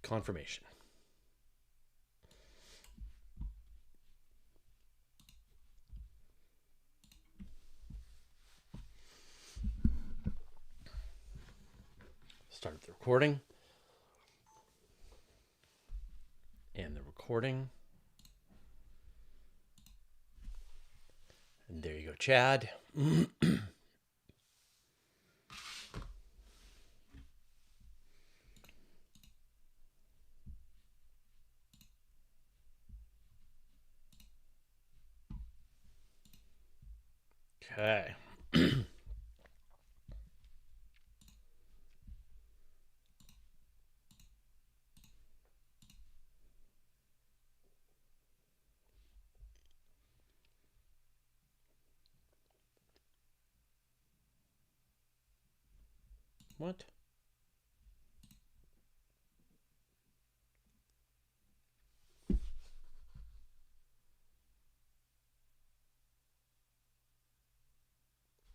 confirmation. Start the recording. And the recording. And there you go, Chad. Okay. What?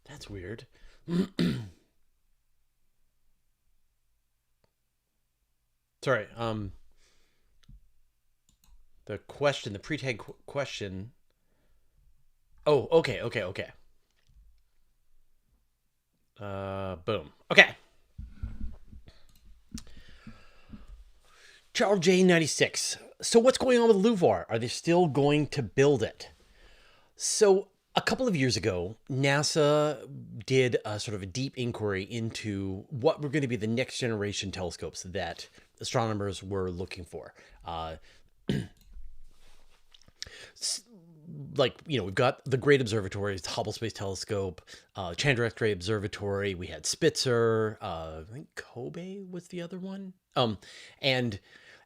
That's weird. Sorry. The question, the pre-tag question. Oh, okay. Boom. Okay. Charles J96. So what's going on with LUVOIR? Are they still going to build it? So a couple of years ago, NASA did a sort of a deep inquiry into what were going to be the next generation telescopes that astronomers were looking for. Like, you know, we've got the great observatories, the Hubble Space Telescope, Chandra X-ray Observatory. We had Spitzer. I think Kobe was the other one.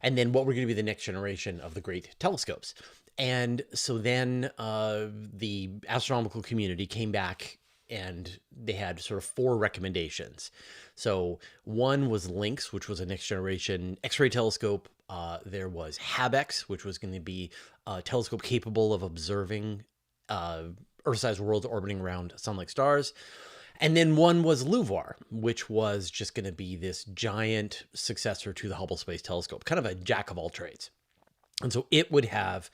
And then what were going to be the next generation of the great telescopes. And so then the astronomical community came back and they had sort of 4 recommendations. So one was Lynx, which was a next generation X-ray telescope. There was HabEx, which was going to be a telescope capable of observing Earth-sized worlds orbiting around sun-like stars. And then one was LUVOIR, which was just going to be this giant successor to the Hubble Space Telescope, kind of a jack of all trades. And so it would have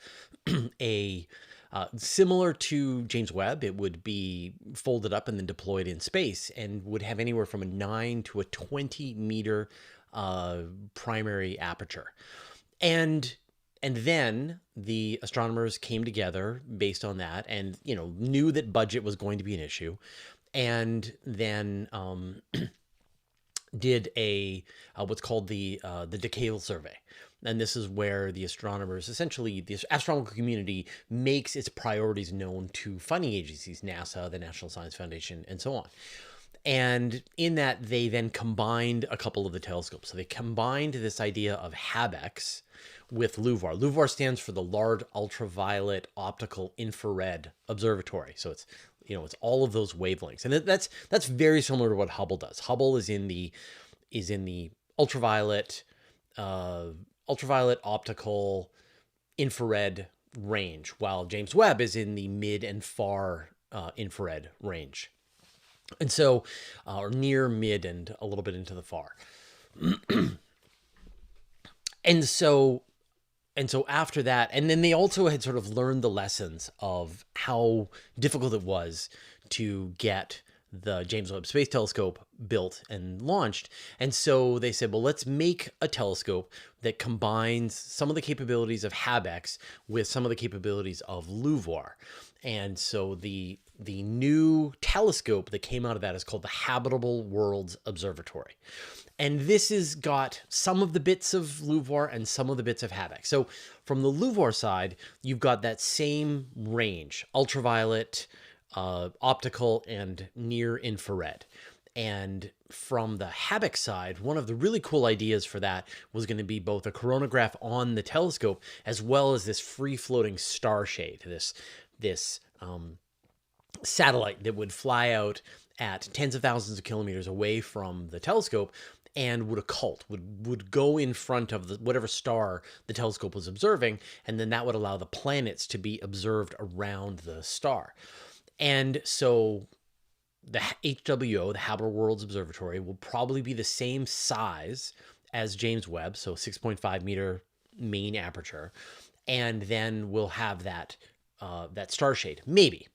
a similar to James Webb, it would be folded up and then deployed in space, and would have anywhere from a 9 to a 20 meter primary aperture. And then the astronomers came together based on that, and knew that budget was going to be an issue, and then did a what's called the decadal survey. And this is where the astronomers, essentially the astronomical community, makes its priorities known to funding agencies, NASA, the National Science Foundation, and so on. And in that, they then combined a couple of the telescopes. So they combined this idea of HabEx with LUVOIR. LUVOIR stands for the Large Ultraviolet Optical Infrared Observatory. So it's it's all of those wavelengths, and that's very similar to what Hubble does. Hubble is in the ultraviolet optical infrared range, while James Webb is in the mid and far infrared range. And so, or near, mid, and a little bit into the far. And so after that, and then they also had sort of learned the lessons of how difficult it was to get the James Webb Space Telescope built and launched. And so they said, well, let's make a telescope that combines some of the capabilities of HabEx with some of the capabilities of LUVOIR. And so the new telescope that came out of that is called the Habitable Worlds Observatory. And this has got some of the bits of LUVOIR and some of the bits of HabEx. So from the LUVOIR side, you've got that same range, ultraviolet, optical, and near infrared. And from the HabEx side, one of the really cool ideas for that was going to be both a coronagraph on the telescope as well as this free-floating star shade, this satellite that would fly out at tens of thousands of kilometers away from the telescope and would occult, would go in front of whatever star the telescope was observing, and then that would allow the planets to be observed around the star. And so the HWO, the Habitable Worlds Observatory, will probably be the same size as James Webb, so 6.5 meter main aperture, and then we'll have that that star shade, maybe.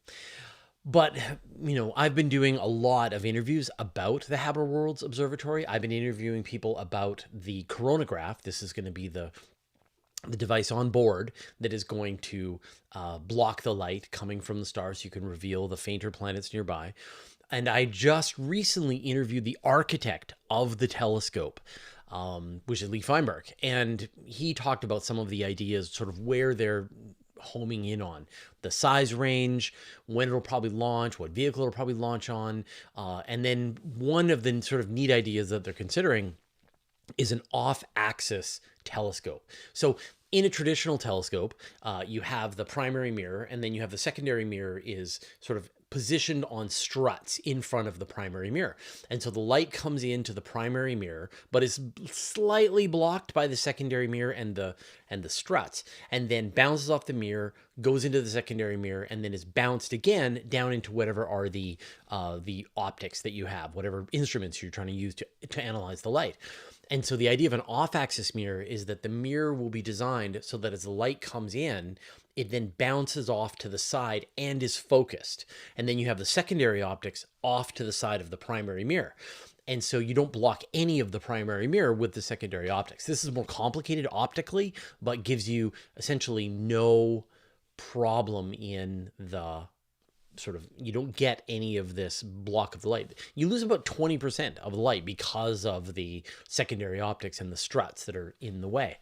But, you know, I've been doing a lot of interviews about the Habitable Worlds Observatory. I've been interviewing people about the coronagraph. This is going to be the device on board that is going to block the light coming from the stars so you can reveal the fainter planets nearby. And I just recently interviewed the architect of the telescope, which is Lee Feinberg. And he talked about some of the ideas, sort of where they're homing in on the size range, when it'll probably launch, what vehicle it'll probably launch on. And then one of the sort of neat ideas that they're considering is an off-axis telescope. So in a traditional telescope, you have the primary mirror, and then you have the secondary mirror is sort of positioned on struts in front of the primary mirror. And so the light comes into the primary mirror, but is slightly blocked by the secondary mirror and the struts, and then bounces off the mirror, goes into the secondary mirror, and then is bounced again down into whatever are the optics that you have, whatever instruments you're trying to use to analyze the light. And so the idea of an off-axis mirror is that the mirror will be designed so that as the light comes in, it then bounces off to the side and is focused. And then you have the secondary optics off to the side of the primary mirror. And so you don't block any of the primary mirror with the secondary optics. This is more complicated optically, but gives you essentially no problem in the sort of, you don't get any of this block of the light. You lose about 20% of the light because of the secondary optics and the struts that are in the way.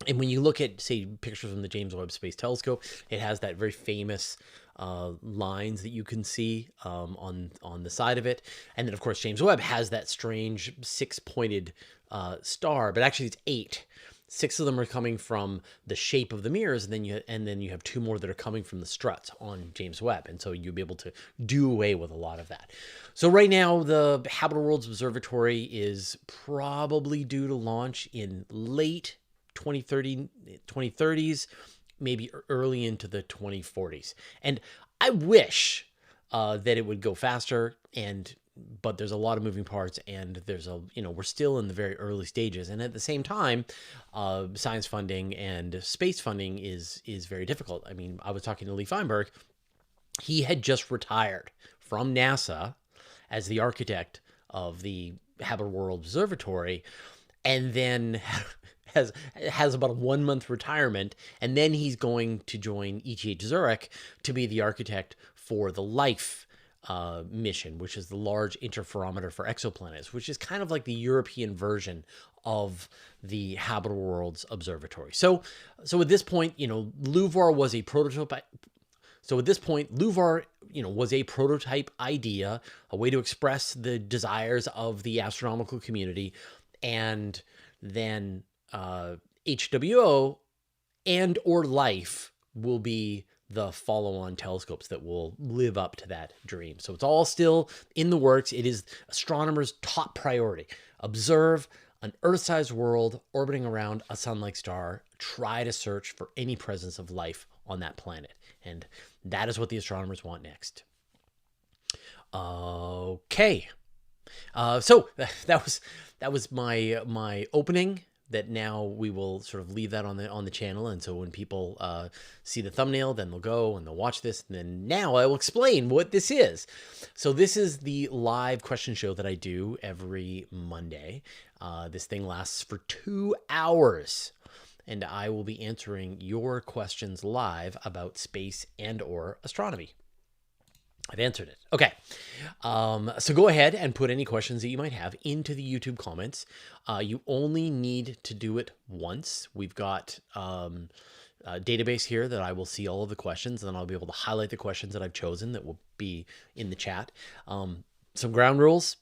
And when you look at, say, pictures from the James Webb Space Telescope, it has that very famous lines that you can see on the side of it. And then, of course, James Webb has that strange six-pointed star, but actually it's 8. 6 of them are coming from the shape of the mirrors, and then you have 2 more that are coming from the struts on James Webb. And so you'll be able to do away with a lot of that. So right now, the Habitable Worlds Observatory is probably due to launch in late 2030s, maybe early into the 2040s. And I wish that it would go faster, but there's a lot of moving parts, and we're still in the very early stages. And at the same time, science funding and space funding is very difficult. I mean, I was talking to Lee Feinberg. He had just retired from NASA as the architect of the Habitable World Observatory, and then has about a 1-month retirement, and then he's going to join ETH Zurich to be the architect for the LIFE mission, which is the Large Interferometer for Exoplanets, which is kind of like the European version of the Habitable Worlds Observatory. So at this point, LUVOIR was a prototype. So at this point, LUVOIR, was a prototype idea, a way to express the desires of the astronomical community, and then HWO and or LIFE will be the follow-on telescopes that will live up to that dream. So it's all still in the works. It is astronomers' top priority. Observe an Earth-sized world orbiting around a sun-like star. Try to search for any presence of life on that planet. And that is what the astronomers want next. Okay. So that was my opening. That now we will sort of leave that on the channel, and so when people see the thumbnail, then they'll go and they'll watch this, and then now I will explain what this is. So this is the live question show that I do every Monday. This thing lasts for 2 hours, and I will be answering your questions live about space and or astronomy. I've answered it. Okay. So go ahead and put any questions that you might have into the YouTube comments. You only need to do it once. We've got a database here that I will see all of the questions, and then I'll be able to highlight the questions that I've chosen that will be in the chat. Some ground rules.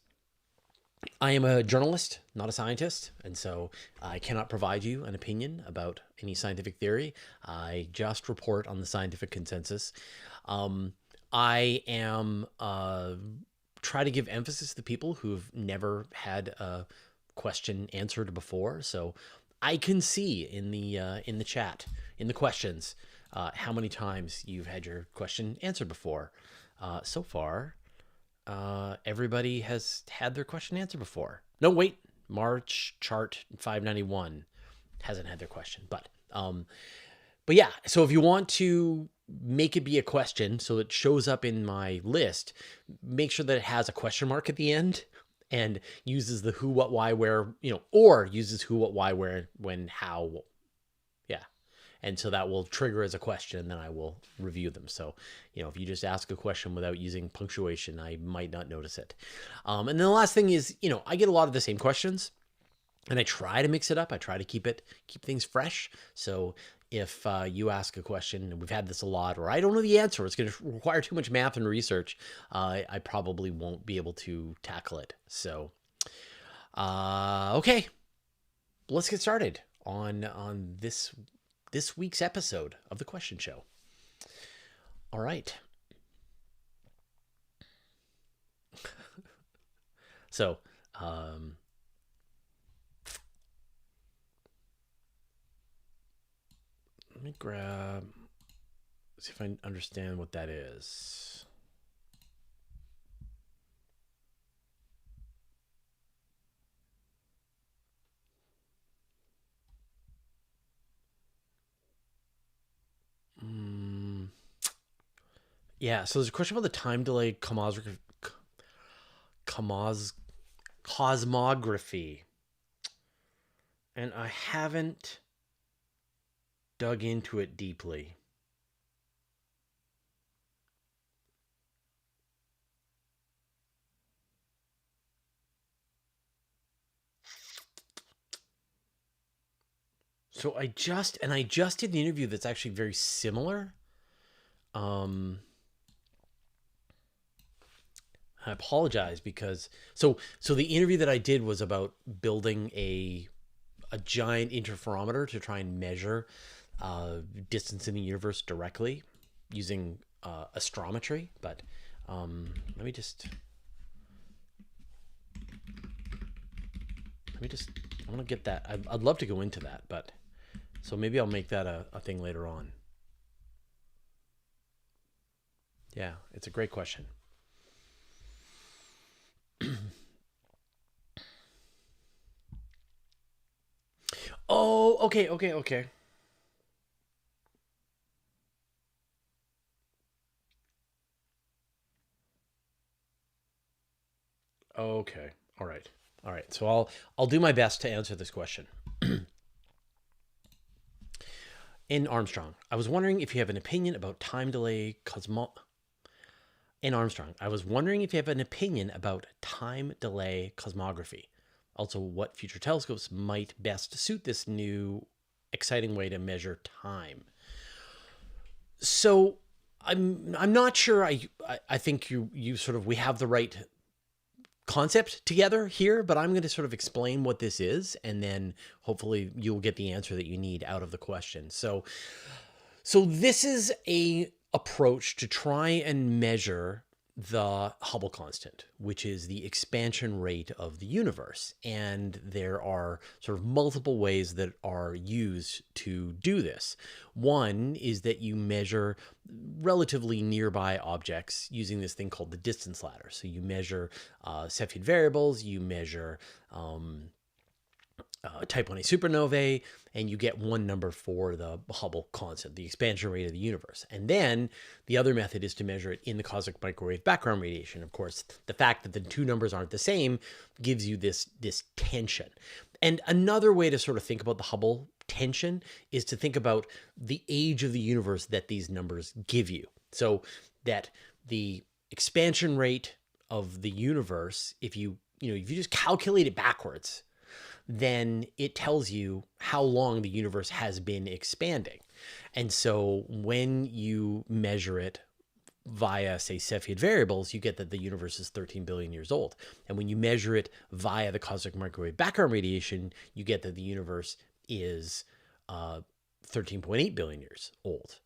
I am a journalist, not a scientist, and so I cannot provide you an opinion about any scientific theory. I just report on the scientific consensus. I am try to give emphasis to people who've never had a question answered before. So I can see in the chat, in the questions, how many times you've had your question answered before. So far, everybody has had their question answered before. No, wait, March chart 591 hasn't had their question, but yeah. So if you want to make it be a question so it shows up in my list, make sure that it has a question mark at the end and uses the who, what, why, where, or uses who, what, why, where, when, how. Yeah. And so that will trigger as a question, and then I will review them. So, if you just ask a question without using punctuation, I might not notice it. And then the last thing is, I get a lot of the same questions, and I try to mix it up. I try to keep things fresh. So if you ask a question, and we've had this a lot, or I don't know the answer, it's going to require too much math and research, I probably won't be able to tackle it. So, okay, let's get started on this week's episode of the Question Show. All right. So, let me see if I understand what that is. Yeah, so there's a question about the time delay cosmography. And I haven't dug into it deeply. So I just did an interview that's actually very similar. I apologize because so the interview that I did was about building a giant interferometer to try and measure distance in the universe directly using astrometry. But let me just I want to get that. I'd love to go into that, but so maybe I'll make that a thing later on. Yeah, it's a great question. Oh, okay. Okay, all right. So I'll do my best to answer this question. In Armstrong, I was wondering if you have an opinion about time delay In Armstrong, I was wondering if you have an opinion about time delay cosmography. Also, what future telescopes might best suit this new exciting way to measure time. So I'm not sure. I think you sort of, we have the right concept together here, but I'm going to sort of explain what this is, and then hopefully you'll get the answer that you need out of the question. So this is a approach to try and measure the Hubble constant, which is the expansion rate of the universe. And there are sort of multiple ways that are used to do this. One is that you measure relatively nearby objects using this thing called the distance ladder. So you measure Cepheid variables, you measure type 1a supernovae, and you get one number for the Hubble constant, the expansion rate of the universe. And then the other method is to measure it in the cosmic microwave background radiation. Of course, the fact that the two numbers aren't the same gives you this tension. And another way to sort of think about the Hubble tension is to think about the age of the universe that these numbers give you. So that the expansion rate of the universe, if you just calculate it backwards, then it tells you how long the universe has been expanding. And so when you measure it via, say, Cepheid variables, you get that the universe is 13 billion years old. And when you measure it via the cosmic microwave background radiation, you get that the universe is 13.8 billion years old.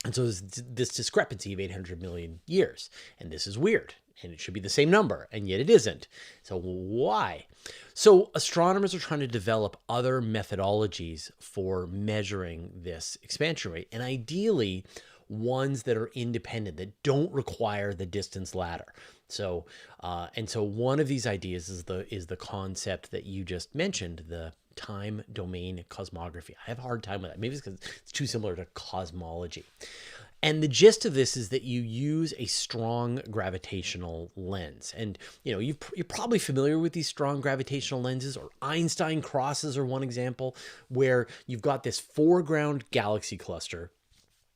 And so there's this discrepancy of 800 million years. And this is weird. And it should be the same number, and yet it isn't. So why? So astronomers are trying to develop other methodologies for measuring this expansion rate, and ideally ones that are independent, that don't require the distance ladder. So, and so one of these ideas is the concept that you just mentioned, the time domain cosmography. I have a hard time with that. Maybe it's because it's too similar to cosmology. And the gist of this is that you use a strong gravitational lens. And, you know, you're probably familiar with these strong gravitational lenses, or Einstein crosses are one example, where you've got this foreground galaxy cluster,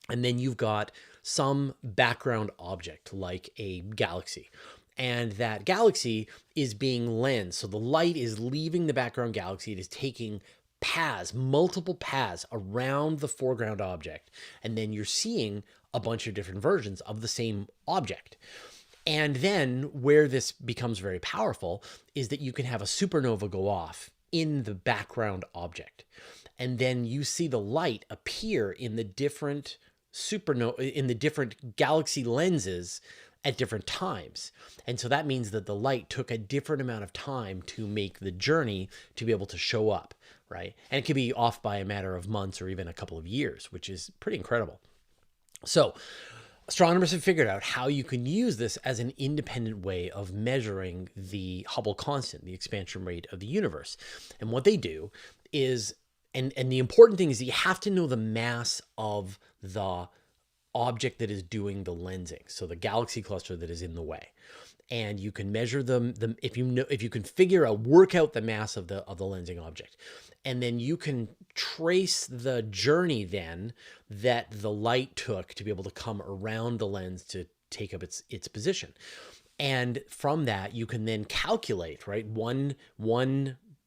and then you've got some background object like a galaxy. And that galaxy is being lensed. So the light is leaving the background galaxy. It is taking paths, multiple paths around the foreground object. And then you're seeing a bunch of different versions of the same object. And then where this becomes very powerful is that you can have a supernova go off in the background object. And then you see the light appear in the different supernova, in the different galaxy lenses at different times. And so that means that the light took a different amount of time to make the journey to be able to show up, right? And it could be off by a matter of months or even a couple of years, which is pretty incredible. So astronomers have figured out how you can use this as an independent way of measuring the Hubble constant, the expansion rate of the universe. And what they do is, and the important thing is that you have to know the mass of the object that is doing the lensing, so the galaxy cluster that is in the way. And you can measure them if you can work out the mass of the lensing object, and then you can trace the journey then that the light took to be able to come around the lens to take up its position. And from that you can then calculate, right, one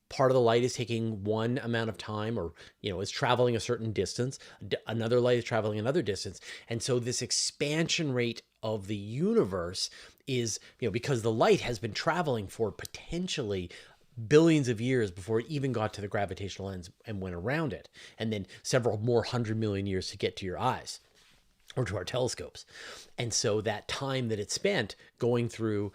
part of the light is taking one amount of time, or, you know, is traveling a certain distance. Another light is traveling another distance. And so this expansion rate of the universe is, you know, because the light has been traveling for potentially billions of years before it even got to the gravitational lens and went around it, and then several more 100 million years to get to your eyes or to our telescopes. And so that time that it's spent going through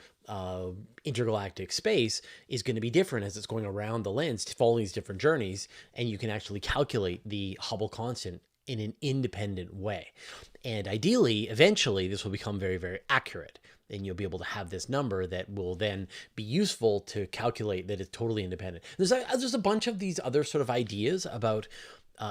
intergalactic space is going to be different as it's going around the lens, following these different journeys, and you can actually calculate the Hubble constant in an independent way. And ideally, eventually, this will become very, very accurate, and you'll be able to have this number that will then be useful to calculate that it's totally independent. There's a bunch of these other sort of ideas about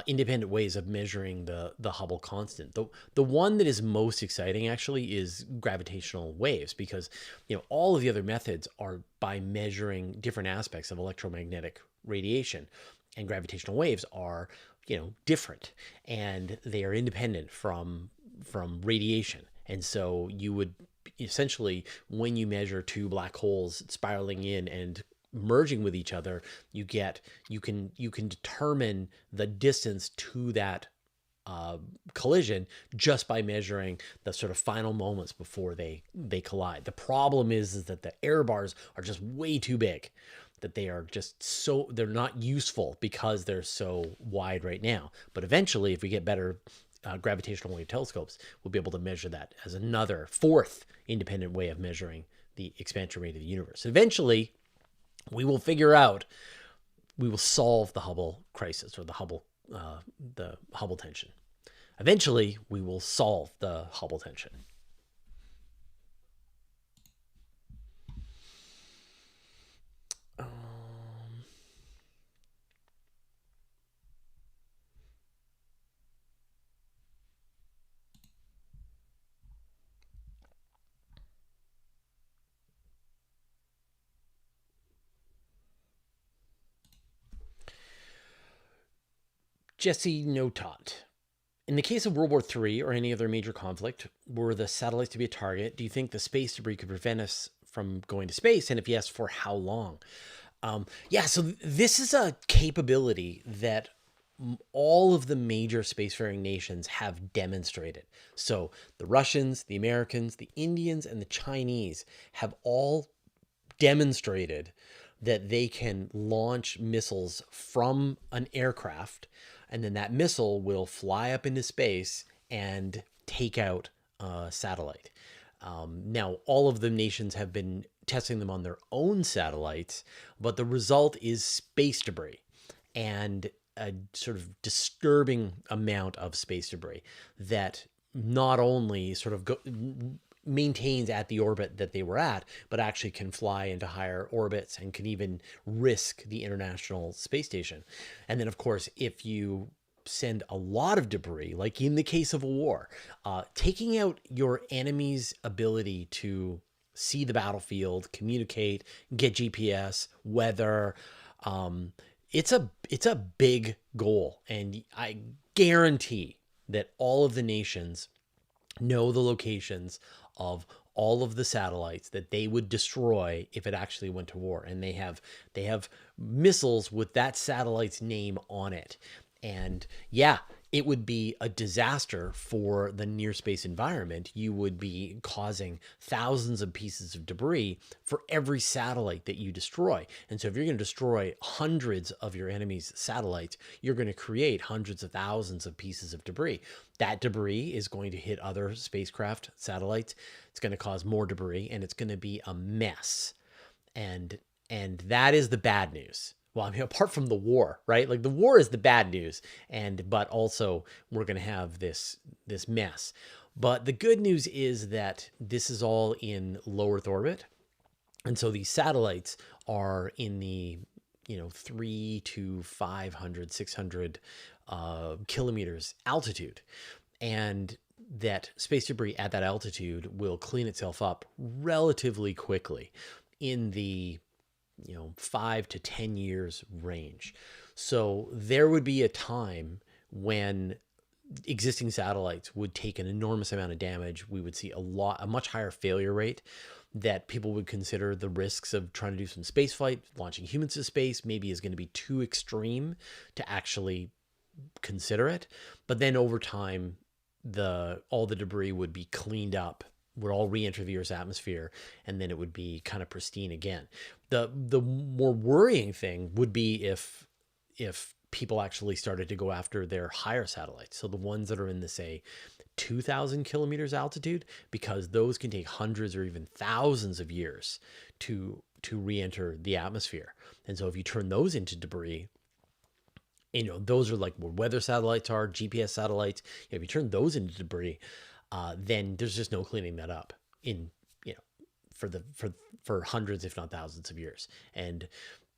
independent ways of measuring the Hubble constant. The one that is most exciting actually is gravitational waves, because, you know, all of the other methods are by measuring different aspects of electromagnetic radiation, and gravitational waves are, you know, different, and they are independent from radiation. And so you would essentially, when you measure two black holes spiraling in and merging with each other, you can determine the distance to that collision just by measuring the sort of final moments before they collide. The problem is that the error bars are just way too big, that they are just so, they're not useful because they're so wide right now. But eventually, if we get better gravitational wave telescopes, we'll be able to measure that as another fourth independent way of measuring the expansion rate of the universe. Eventually, we will solve the Hubble crisis, or the Hubble tension. Eventually, we will solve the Hubble tension. Jesse Notot. In the case of World War III or any other major conflict, were the satellites to be a target, do you think the space debris could prevent us from going to space? And if yes, for how long? Yeah, so this is a capability that all of the major spacefaring nations have demonstrated. So the Russians, the Americans, the Indians, and the Chinese have all demonstrated that they can launch missiles from an aircraft, and then that missile will fly up into space and take out a satellite. Now, all of the nations have been testing them on their own satellites, but the result is space debris, and a sort of disturbing amount of space debris that not only sort of maintains at the orbit that they were at, but actually can fly into higher orbits and can even risk the International Space Station. And then, of course, if you send a lot of debris, like in the case of a war, taking out your enemy's ability to see the battlefield, communicate, get GPS, weather, it's a big goal. And I guarantee that all of the nations know the locations of all of the satellites that they would destroy if it actually went to war. And they have missiles with that satellite's name on it. And yeah, it would be a disaster for the near space environment. You would be causing thousands of pieces of debris for every satellite that you destroy. And so if you're going to destroy hundreds of your enemy's satellites, you're going to create hundreds of thousands of pieces of debris. That debris is going to hit other spacecraft satellites. It's going to cause more debris, and it's going to be a mess. And that is the bad news. Well, I mean, apart from the war, right? Like the war is the bad news, but also we're going to have this mess. But the good news is that this is all in low Earth orbit, and so these satellites are in the 3 to 500, 600 kilometers altitude, and that space debris at that altitude will clean itself up relatively quickly in the 5 to 10 years range. So there would be a time when existing satellites would take an enormous amount of damage. We would see a much higher failure rate, that people would consider the risks of trying to do some space flight, launching humans to space, maybe is going to be too extreme to actually consider it. But then over time, all the debris would be cleaned up, would all re-enter the Earth's atmosphere, and then it would be kind of pristine again. The more worrying thing would be if people actually started to go after their higher satellites, so the ones that are in the, say, 2,000 kilometers altitude, because those can take hundreds or even thousands of years to re-enter the atmosphere. And so if you turn those into debris, those are like where weather satellites are, GPS satellites. If you turn those into debris, then there's just no cleaning that up for hundreds, if not thousands of years. And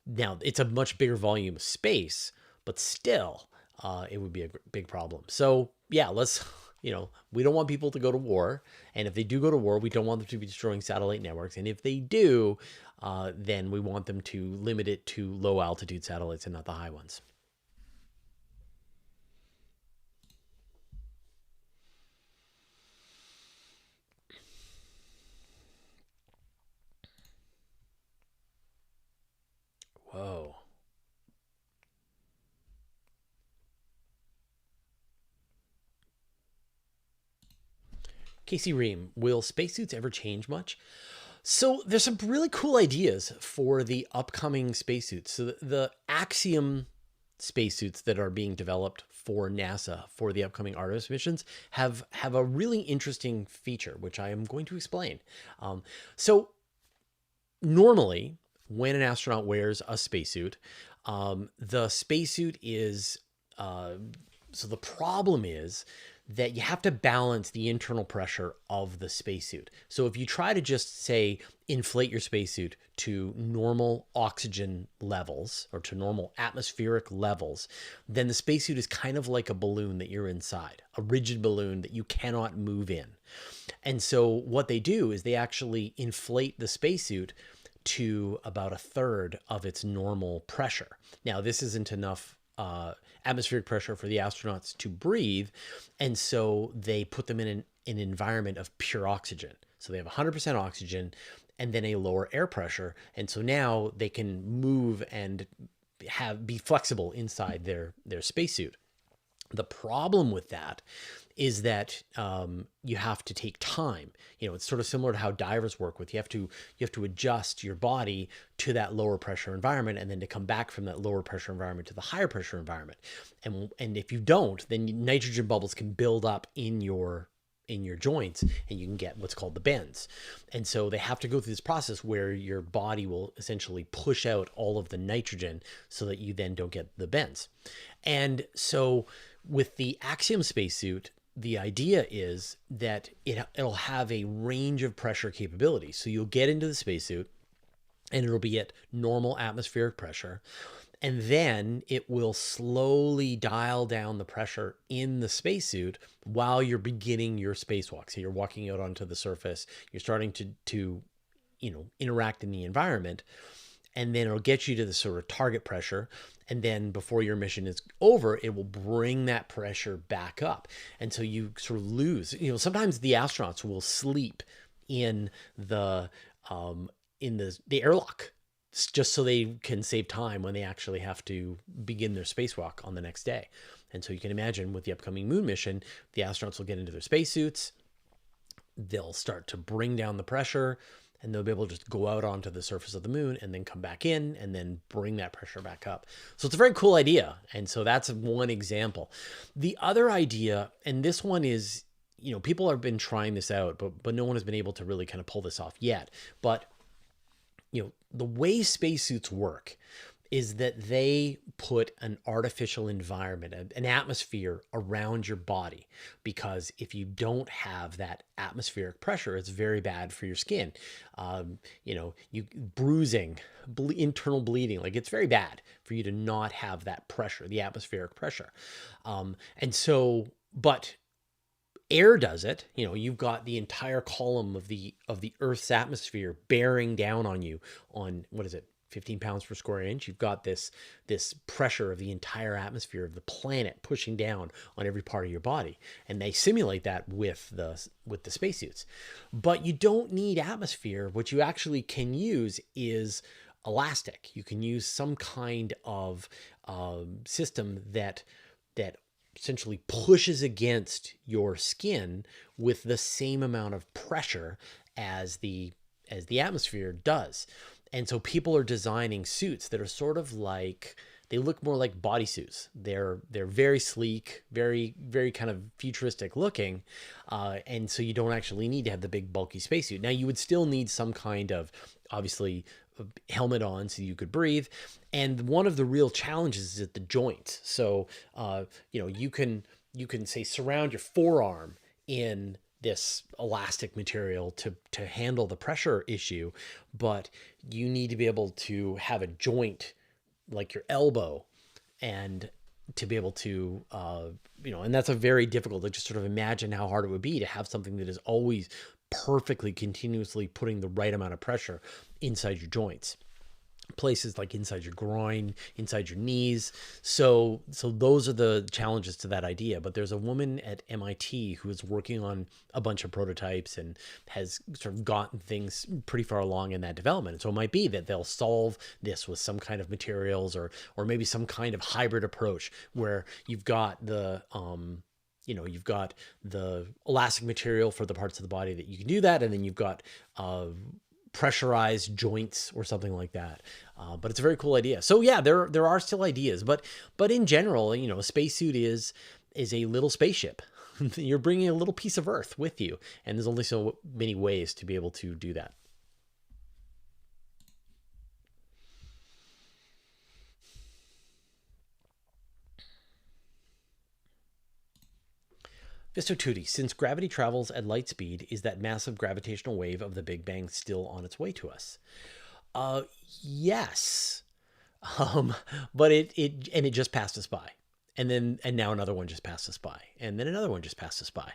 now it's a much bigger volume of space, but still, it would be a big problem. So yeah, we don't want people to go to war. And if they do go to war, we don't want them to be destroying satellite networks. And if they do, then we want them to limit it to low altitude satellites and not the high ones. Whoa. Casey Ream, will spacesuits ever change much? So there's some really cool ideas for the upcoming spacesuits. So the Axiom spacesuits that are being developed for NASA for the upcoming Artemis missions have a really interesting feature, which I am going to explain. So normally, when an astronaut wears a spacesuit, the spacesuit is, so the problem is that you have to balance the internal pressure of the spacesuit. So if you try to just, say, inflate your spacesuit to normal oxygen levels or to normal atmospheric levels, then the spacesuit is kind of like a balloon that you're inside, a rigid balloon that you cannot move in. And so what they do is they actually inflate the spacesuit to about 1/3 of its normal pressure. Now, this isn't enough atmospheric pressure for the astronauts to breathe, and so they put them in an environment of pure oxygen. So they have 100% oxygen and then a lower air pressure, and so now they can move and be flexible inside their spacesuit. The problem with that is that you have to take time. It's sort of similar to how divers work with, you have to adjust your body to that lower pressure environment, and then to come back from that lower pressure environment to the higher pressure environment. And if you don't, then nitrogen bubbles can build up in your joints, and you can get what's called the bends. And so they have to go through this process where your body will essentially push out all of the nitrogen so that you then don't get the bends. And so with the Axiom spacesuit, the idea is that it'll have a range of pressure capabilities. So you'll get into the spacesuit and it'll be at normal atmospheric pressure. And then it will slowly dial down the pressure in the spacesuit while you're beginning your spacewalk. So you're walking out onto the surface, you're starting to interact in the environment, and then it'll get you to the sort of target pressure. And then before your mission is over, it will bring that pressure back up. And so you sort of lose, sometimes the astronauts will sleep in the airlock, just so they can save time when they actually have to begin their spacewalk on the next day. And so you can imagine with the upcoming moon mission, the astronauts will get into their spacesuits, they'll start to bring down the pressure, and they'll be able to just go out onto the surface of the moon and then come back in and then bring that pressure back up. So it's a very cool idea. And so that's one example. The other idea, and this one is, people have been trying this out, but no one has been able to really kind of pull this off yet. But the way spacesuits work is that they put an artificial environment, an atmosphere around your body, because if you don't have that atmospheric pressure, it's very bad for your skin. Bruising, internal bleeding, like it's very bad for you to not have that pressure, the atmospheric pressure. But air does it. You've got the entire column of the Earth's atmosphere bearing down on you on, 15 pounds per square inch. You've got this pressure of the entire atmosphere of the planet pushing down on every part of your body. And they simulate that with the spacesuits. But you don't need atmosphere. What you actually can use is elastic. You can use some kind of system that essentially pushes against your skin with the same amount of pressure as the atmosphere does. And so people are designing suits that are sort of like, they look more like bodysuits. They're very sleek, very, very kind of futuristic looking. And so you don't actually need to have the big bulky spacesuit. Now you would still need some kind of, obviously, helmet on so you could breathe. And one of the real challenges is at the joints. So, you can say surround your forearm in this elastic material to handle the pressure issue, but you need to be able to have a joint like your elbow and to be able to, and that's a very difficult to just sort of imagine how hard it would be to have something that is always perfectly continuously putting the right amount of pressure inside your joints, places like inside your groin, inside your knees. So those are the challenges to that idea. But there's a woman at MIT who is working on a bunch of prototypes and has sort of gotten things pretty far along in that development. And so it might be that they'll solve this with some kind of materials or maybe some kind of hybrid approach where you've got you've got the elastic material for the parts of the body that you can do that. And then you've got pressurized joints or something like that. But it's a very cool idea. So yeah, there are still ideas, but in general, a spacesuit is a little spaceship. You're bringing a little piece of Earth with you. And there's only so many ways to be able to do that. Vistotuti, since gravity travels at light speed, is that massive gravitational wave of the Big Bang still on its way to us? Yes. But it just passed us by. And now another one just passed us by. And then another one just passed us by.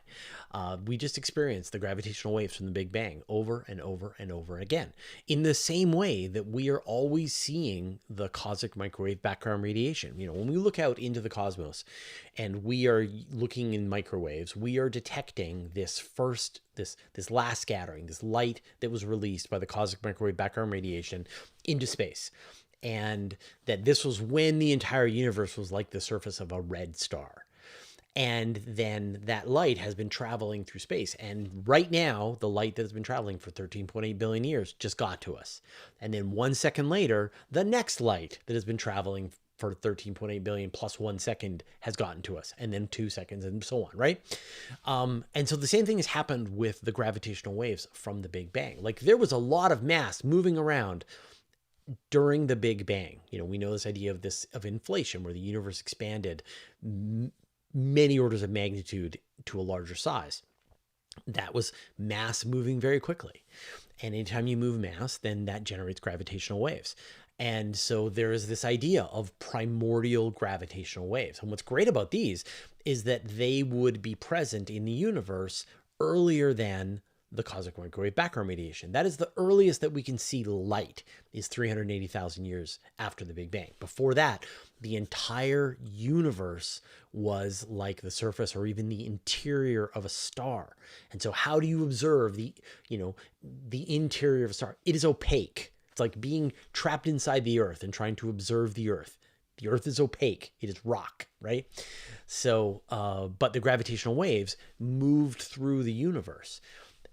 We just experienced the gravitational waves from the Big Bang over and over and over again. In the same way that we are always seeing the cosmic microwave background radiation. When we look out into the cosmos and we are looking in microwaves, we are detecting this last scattering, this light that was released by the cosmic microwave background radiation into space. And that this was when the entire universe was like the surface of a red star. And then that light has been traveling through space. And right now, the light that has been traveling for 13.8 billion years just got to us. And then 1 second later, the next light that has been traveling for 13.8 billion plus 1 second has gotten to us. And then 2 seconds and so on, right? And so the same thing has happened with the gravitational waves from the Big Bang. Like there was a lot of mass moving around during the Big Bang. We know this idea of inflation where the universe expanded many orders of magnitude to a larger size. That was mass moving very quickly. And anytime you move mass, then that generates gravitational waves. And so there is this idea of primordial gravitational waves. And what's great about these is that they would be present in the universe earlier than the cosmic microwave background radiation. That is the earliest that we can see light, is 380,000 years after the Big Bang. Before that, the entire universe was like the surface or even the interior of a star. And so how do you observe the interior of a star? It is opaque. It's like being trapped inside the Earth and trying to observe the Earth. The Earth is opaque. It is rock, right? So, but the gravitational waves moved through the universe.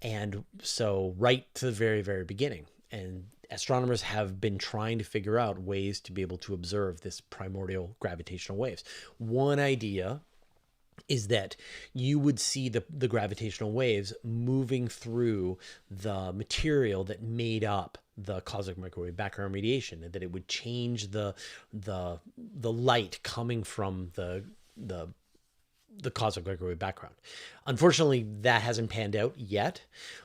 And so right to the very, very beginning. And astronomers have been trying to figure out ways to be able to observe this primordial gravitational waves. One idea is that you would see the gravitational waves moving through the material that made up the cosmic microwave background radiation, and that it would change the light coming from the cosmic microwave background. Unfortunately, that hasn't panned out yet,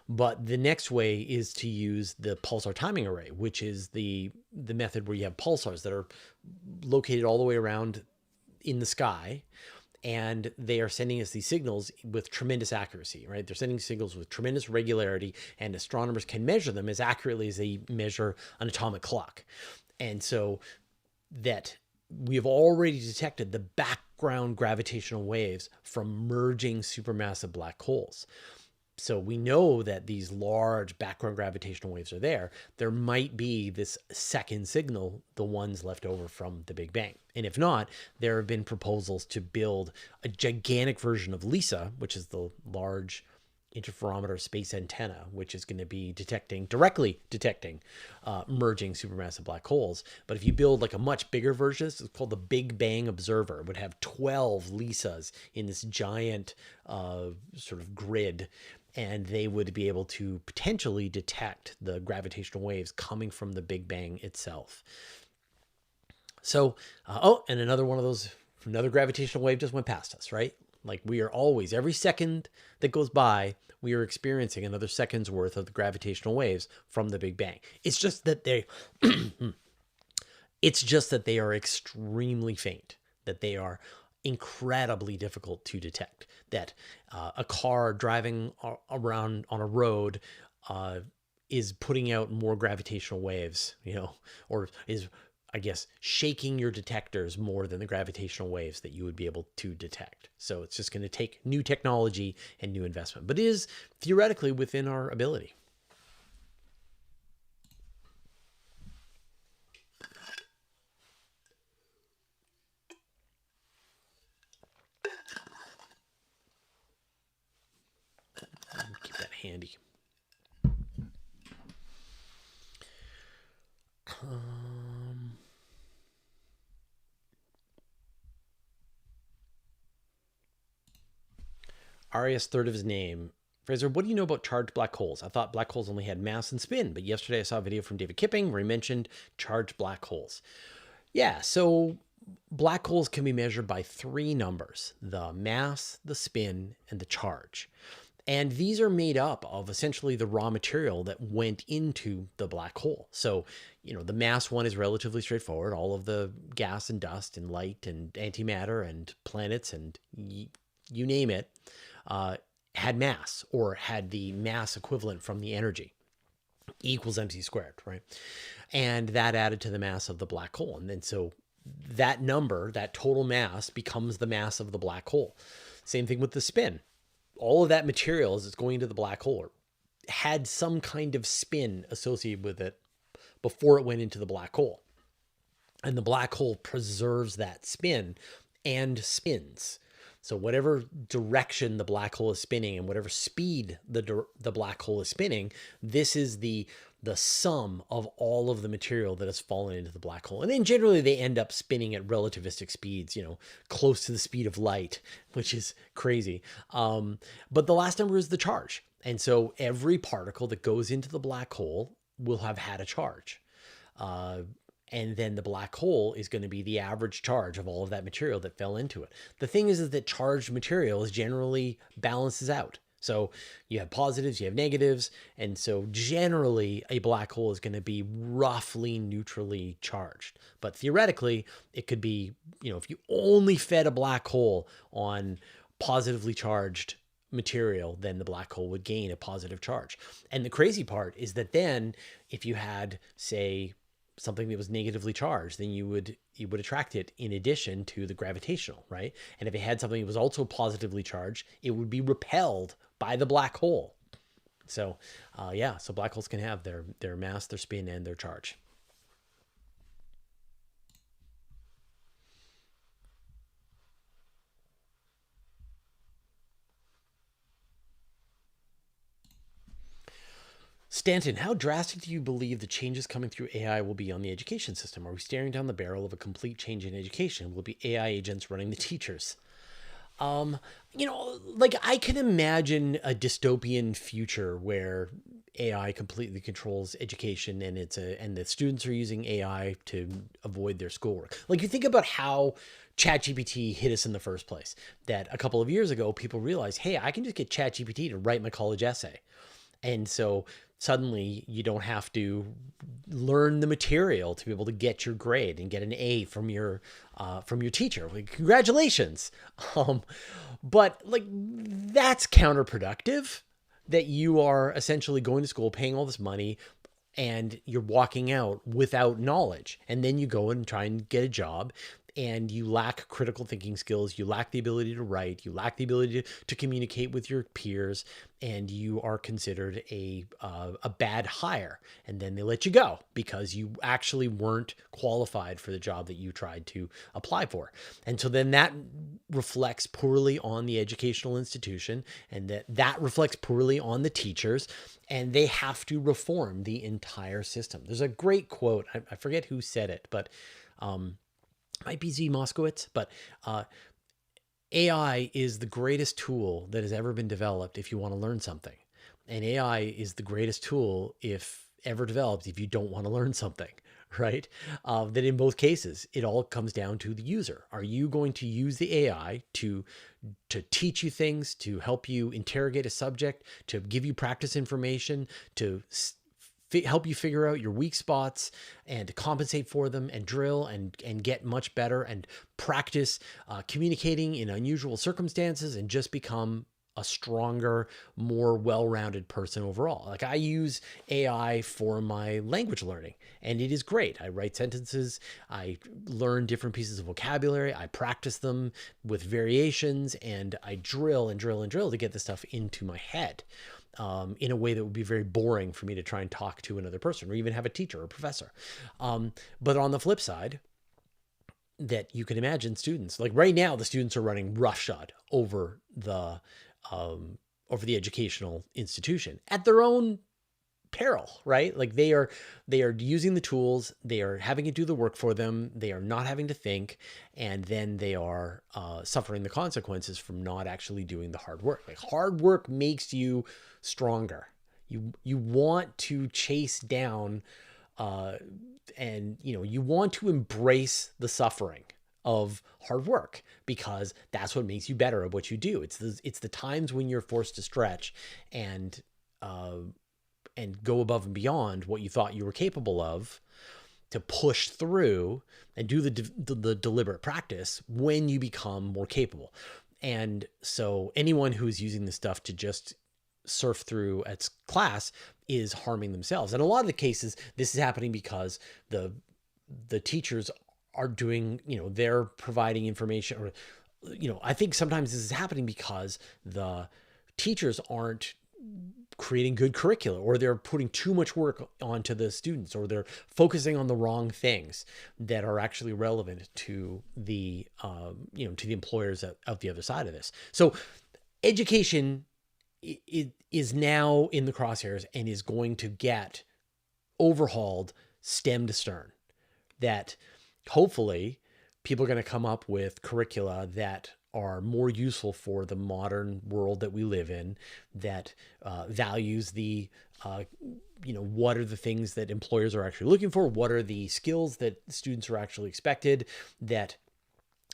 but the next way is to use the pulsar timing array, which is the method where you have pulsars that are located all the way around in the sky, and they are sending us these signals with tremendous accuracy, right? They're sending signals with tremendous regularity, and astronomers can measure them as accurately as they measure an atomic clock. And so that we have already detected the background gravitational waves from merging supermassive black holes. So we know that these large background gravitational waves are there. There might be this second signal, the ones left over from the Big Bang. And if not, there have been proposals to build a gigantic version of LISA, which is the large interferometer space antenna, which is going to be directly detecting merging supermassive black holes. But if you build like a much bigger version, it's called the Big Bang Observer. It would have 12 LISAs in this giant sort of grid, and they would be able to potentially detect the gravitational waves coming from the Big Bang itself. So, and another one of those, another gravitational wave just went past us, right? Like we are always, every second that goes by, we are experiencing another second's worth of the gravitational waves from the Big Bang. It's just that they are extremely faint, that they are incredibly difficult to detect, that a car driving around on a road is putting out more gravitational waves, or is, I guess, shaking your detectors more than the gravitational waves that you would be able to detect. So it's just going to take new technology and new investment, but it is theoretically within our ability. Keep that handy. Arias, third of his name. Fraser, what do you know about charged black holes? I thought black holes only had mass and spin, but yesterday I saw a video from David Kipping where he mentioned charged black holes. Yeah, so black holes can be measured by three numbers: the mass, the spin, and the charge. And these are made up of essentially the raw material that went into the black hole. So, the mass one is relatively straightforward. All of the gas and dust and light and antimatter and planets and you name it, had mass, or had the mass equivalent from the energy. E equals mc squared, right? And that added to the mass of the black hole. And then so that number, that total mass, becomes the mass of the black hole. Same thing with the spin. All of that material as it's going into the black hole had some kind of spin associated with it before it went into the black hole. And the black hole preserves that spin and spins. So whatever direction the black hole is spinning and whatever speed the black hole is spinning, this is the sum of all of the material that has fallen into the black hole. And then generally they end up spinning at relativistic speeds, close to the speed of light, which is crazy. But the last number is the charge. And so every particle that goes into the black hole will have had a charge. And then the black hole is going to be the average charge of all of that material that fell into it. The thing is that charged material is generally balances out. So you have positives, you have negatives. And so generally a black hole is going to be roughly neutrally charged. But theoretically, it could be, if you only fed a black hole on positively charged material, then the black hole would gain a positive charge. And the crazy part is that then if you had, say, something that was negatively charged, then you would attract it in addition to the gravitational, right? And if it had something that was also positively charged, it would be repelled by the black hole. So so black holes can have their mass, their spin, and their charge. Stanton, how drastic do you believe the changes coming through AI will be on the education system? Are we staring down the barrel of a complete change in education? Will it be AI agents running the teachers? I can imagine a dystopian future where AI completely controls education and the students are using AI to avoid their schoolwork. Like, you think about how ChatGPT hit us in the first place, that a couple of years ago, people realized, hey, I can just get ChatGPT to write my college essay. And so suddenly you don't have to learn the material to be able to get your grade and get an A from your teacher. Like, congratulations. But that's counterproductive, that you are essentially going to school, paying all this money, and you're walking out without knowledge. And then you go and try and get a job, and you lack critical thinking skills, you lack the ability to write, you lack the ability to communicate with your peers, and you are considered a bad hire. And then they let you go because you actually weren't qualified for the job that you tried to apply for. And so then that reflects poorly on the educational institution, and that reflects poorly on the teachers, and they have to reform the entire system. There's a great quote, I forget who said it, but might be Z Moskowitz, but AI is the greatest tool that has ever been developed if you want to learn something. And AI is the greatest tool if ever developed if you don't want to learn something, right? That in both cases, it all comes down to the user. Are you going to use the AI to teach you things, to help you interrogate a subject, to give you practice information, to help you figure out your weak spots and to compensate for them and drill and get much better and practice communicating in unusual circumstances and just become a stronger, more well-rounded person overall? Like, I use AI for my language learning, and it is great. I write sentences, I learn different pieces of vocabulary, I practice them with variations, and I drill and drill and drill to get the stuff into my head. In a way that would be very boring for me to try and talk to another person or even have a teacher or a professor. But on the flip side, that you can imagine students, like right now, the students are running roughshod over the educational institution at their own peril, right? Like, they are using the tools, they are having it do the work for them, they are not having to think, and then they are suffering the consequences from not actually doing the hard work. Like, hard work makes you stronger. You want to chase down and you want to embrace the suffering of hard work, because that's what makes you better at what you do. It's the times when you're forced to stretch and go above and beyond what you thought you were capable of, to push through and do the deliberate practice, when you become more capable. And so anyone who's using this stuff to just surf through at class is harming themselves. And a lot of the cases, this is happening because the teachers are doing, they're providing information, or, I think sometimes this is happening because the teachers aren't creating good curricula, or they're putting too much work onto the students, or they're focusing on the wrong things that are actually relevant to the, to the employers out the other side of this. So education is now in the crosshairs and is going to get overhauled stem to stern. That hopefully people are going to come up with curricula that are more useful for the modern world that we live in, that values the, what are the things that employers are actually looking for? What are the skills that students are actually expected? That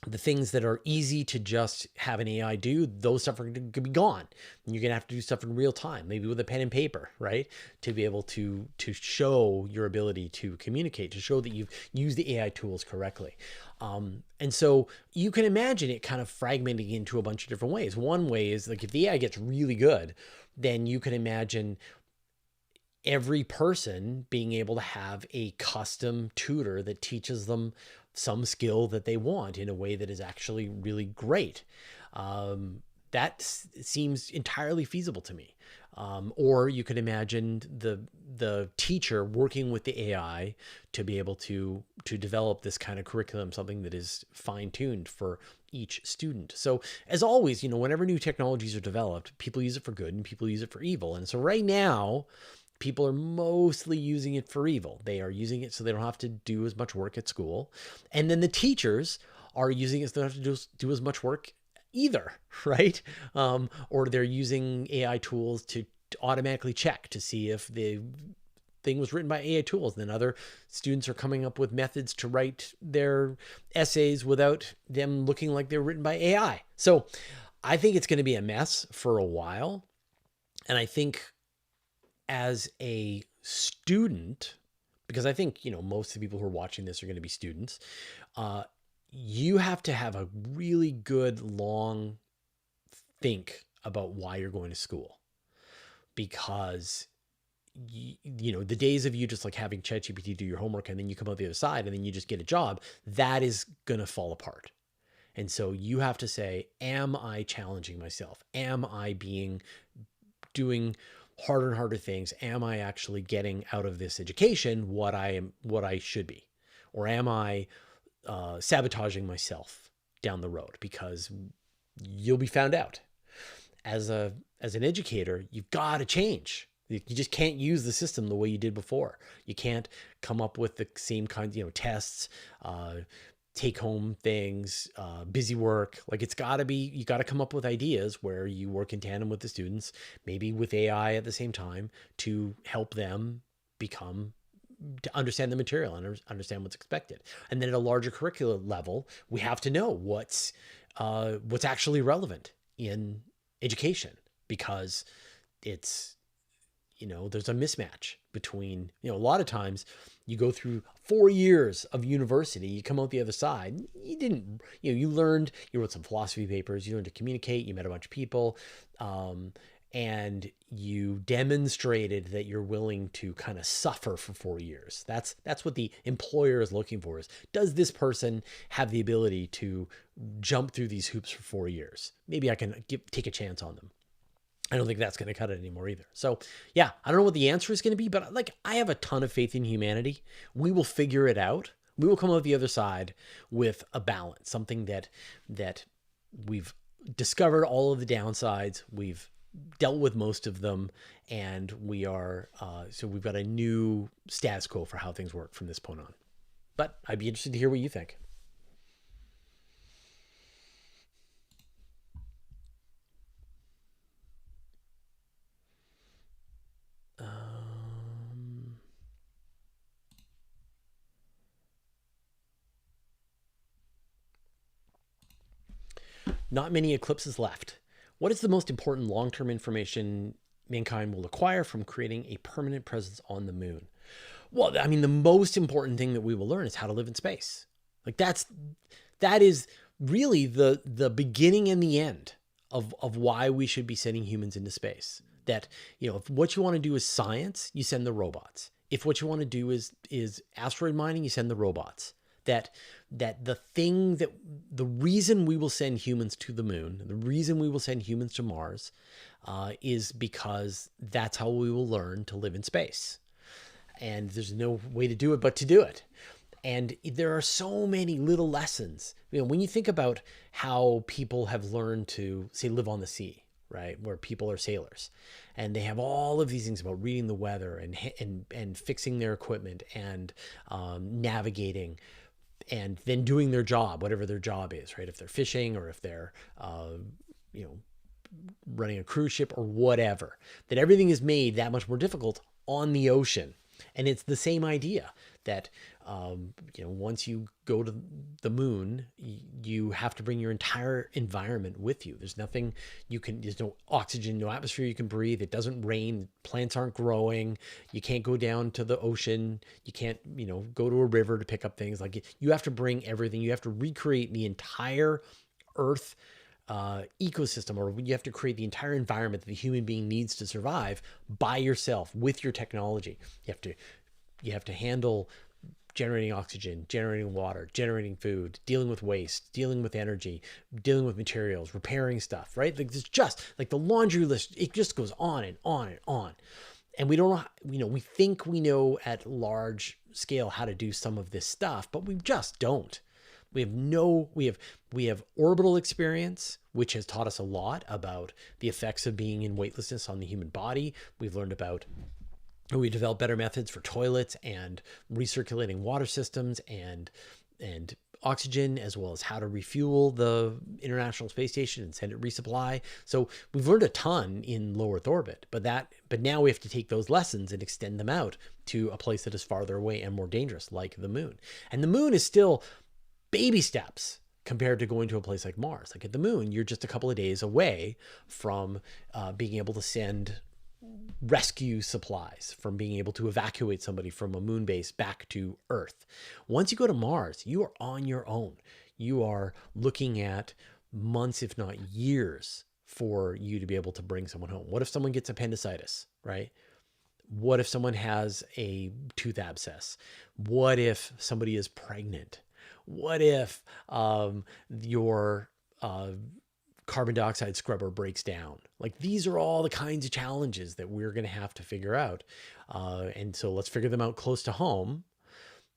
the things that are easy to just have an AI do, those stuff are going to be gone. And you're going to have to do stuff in real time, maybe with a pen and paper, right? To be able to show your ability to communicate, to show that you've used the AI tools correctly. And so you can imagine it kind of fragmenting into a bunch of different ways. One way is like if the AI gets really good, then you can imagine every person being able to have a custom tutor that teaches them some skill that they want in a way that is actually really great. That seems entirely feasible to me. Or you could imagine the teacher working with the AI to be able to develop this kind of curriculum, something that is fine-tuned for each student. So as always, whenever new technologies are developed, people use it for good and people use it for evil. And so right now, people are mostly using it for evil. They are using it so they don't have to do as much work at school. And then the teachers are using it so they don't have to do as much work either, right? Or they're using AI tools to automatically check to see if the thing was written by AI tools. And then other students are coming up with methods to write their essays without them looking like they're written by AI. So I think it's going to be a mess for a while. And I think as a student, because I think, most of the people who are watching this are going to be students, you have to have a really good long think about why you're going to school. Because, the days of you just like having ChatGPT do your homework and then you come out the other side and then you just get a job, that is going to fall apart. And so you have to say, am I challenging myself? Am I doing harder and harder things? Am I actually getting out of this education what I should be? Or am I sabotaging myself down the road? Because you'll be found out. As an educator, you've got to change. You just can't use the system the way you did before. You can't come up with the same kinds, tests, take home things, busy work. Like you got to come up with ideas where you work in tandem with the students, maybe with AI at the same time, to help them to understand the material and understand what's expected. And then at a larger curricular level, we have to know what's actually relevant in education, because it's, there's a mismatch between, a lot of times you go through 4 years of university, you come out the other side, you wrote some philosophy papers, you learned to communicate, you met a bunch of people, and you demonstrated that you're willing to kind of suffer for 4 years. That's what the employer is looking for, is does this person have the ability to jump through these hoops for 4 years? Maybe I can take a chance on them. I don't think that's going to cut it anymore either. So yeah, I don't know what the answer is going to be, but I have a ton of faith in humanity. We will figure it out. We will come out the other side with a balance, something that we've discovered all of the downsides. We've dealt with most of them, and we are, so we've got a new status quo for how things work from this point on. But I'd be interested to hear what you think. Not many eclipses left. What is the most important long-term information mankind will acquire from creating a permanent presence on the moon? Well, the most important thing that we will learn is how to live in space. That is really the beginning and the end of why we should be sending humans into space. That, if what you want to do is science, you send the robots. If what you want to do is asteroid mining, you send the robots. That the reason we will send humans to the moon, the reason we will send humans to Mars, is because that's how we will learn to live in space. And there's no way to do it but to do it. And there are so many little lessons. When you think about how people have learned to, say, live on the sea, right, where people are sailors, and they have all of these things about reading the weather and fixing their equipment and navigating. and then doing their job, whatever their job is, right? If they're fishing or if they're, you know, running a cruise ship or whatever, that everything is made that much more difficult on the ocean. And it's the same idea that, you know, once you go to the moon, you have to bring your entire environment with you. There's nothing you can, there's no oxygen, no atmosphere you can breathe. It doesn't rain. Plants aren't growing. You can't go down to the ocean. You can't, you know, go to a river to pick up things. Like, you have to bring everything. You have to recreate the entire Earth ecosystem, or you have to create the entire environment that the human being needs to survive by yourself with your technology. You have to handle generating oxygen, generating water, generating food, dealing with waste, dealing with energy, dealing with materials, repairing stuff, right? Like, it's just like the laundry list. It just goes on and on and on. And we don't, you know, we think we know at large scale how to do some of this stuff, but we just don't. We have orbital experience, which has taught us a lot about the effects of being in weightlessness on the human body. We've learned about, we developed better methods for toilets and recirculating water systems and oxygen, as well as how to refuel the International Space Station and send it resupply. So we've learned a ton in low Earth orbit, but now we have to take those lessons and extend them out to a place that is farther away and more dangerous, like the moon. And the moon is still baby steps compared to going to a place like Mars. Like, at the moon, you're just a couple of days away from being able to send rescue supplies, from being able to evacuate somebody from a moon base back to Earth. Once you go to Mars, you are on your own. You are looking at months, if not years, for you to be able to bring someone home. What if someone gets appendicitis, right? What if someone has a tooth abscess? What if somebody is pregnant? What if your carbon dioxide scrubber breaks down? Like, these are all the kinds of challenges that we're going to have to figure out. And so let's figure them out close to home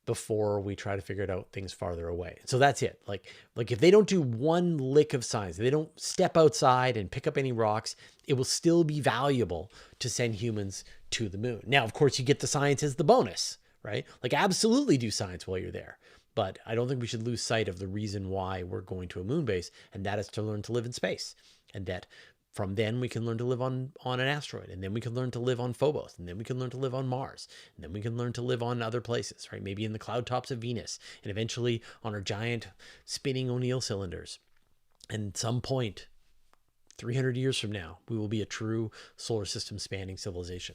before we try to figure it out things farther away. So that's it. Like if they don't do one lick of science, if they don't step outside and pick up any rocks, it will still be valuable to send humans to the moon. Now, of course, you get the science as the bonus, right? Like, absolutely do science while you're there. But I don't think we should lose sight of the reason why we're going to a moon base, and that is to learn to live in space. And that from then we can learn to live on an asteroid, and then we can learn to live on Phobos, and then we can learn to live on Mars, and then we can learn to live on other places, right? Maybe in the cloud tops of Venus, and eventually on our giant spinning O'Neill cylinders. And at some point, 300 years from now, we will be a true solar system spanning civilization.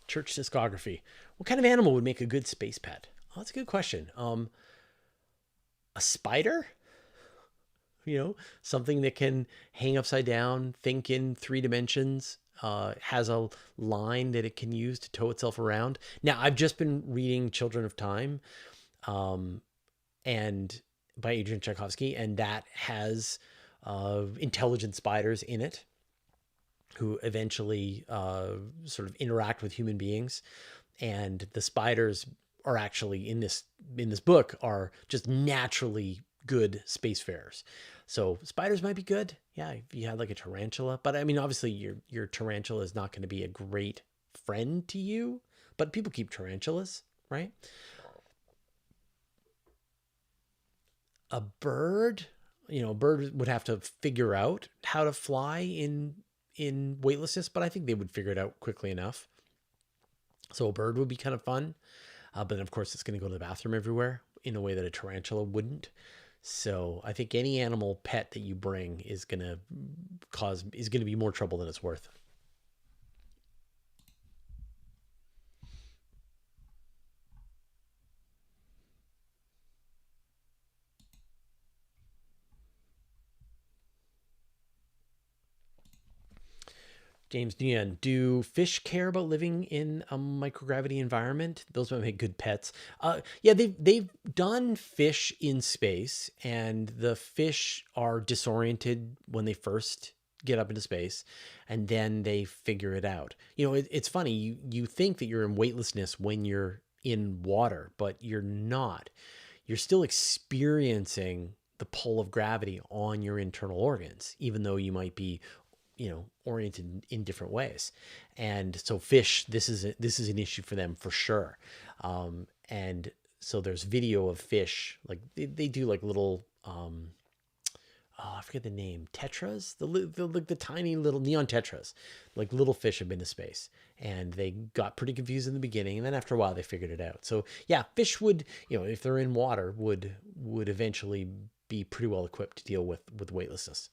Church discography. What kind of animal would make a good space pet? Oh, that's a good question. A spider? You know, something that can hang upside down, think in 3 dimensions, has a line that it can use to tow itself around. Now, I've just been reading Children of Time, and by Adrian Tchaikovsky, and that has intelligent spiders in it, who eventually sort of interact with human beings. And the spiders are actually in this book are just naturally good spacefarers. So spiders might be good. Yeah, if you had like a tarantula. But I mean, obviously your tarantula is not going to be a great friend to you, but people keep tarantulas, right? A bird, you know, a bird would have to figure out how to fly in weightlessness, but I think they would figure it out quickly enough. So a bird would be kind of fun. But then of course it's going to go to the bathroom everywhere in a way that a tarantula wouldn't. So I think any animal pet that you bring is going to be more trouble than it's worth. James Nguyen, do fish care about living in a microgravity environment? Those might make good pets. Yeah, they've done fish in space, and the fish are disoriented when they first get up into space, and then they figure it out. You know, it's funny. You think that you're in weightlessness when you're in water, but you're not. you're still experiencing the pull of gravity on your internal organs, even though you might be, oriented in different ways. And so fish, this is an issue for them for sure. And so there's video of fish, like they do like little, I forget the name, tetras, the tiny little neon tetras, like little fish have been to space, and they got pretty confused in the beginning, and then after a while they figured it out. So yeah, fish would, if they're in water, would eventually be pretty well equipped to deal with weightlessness.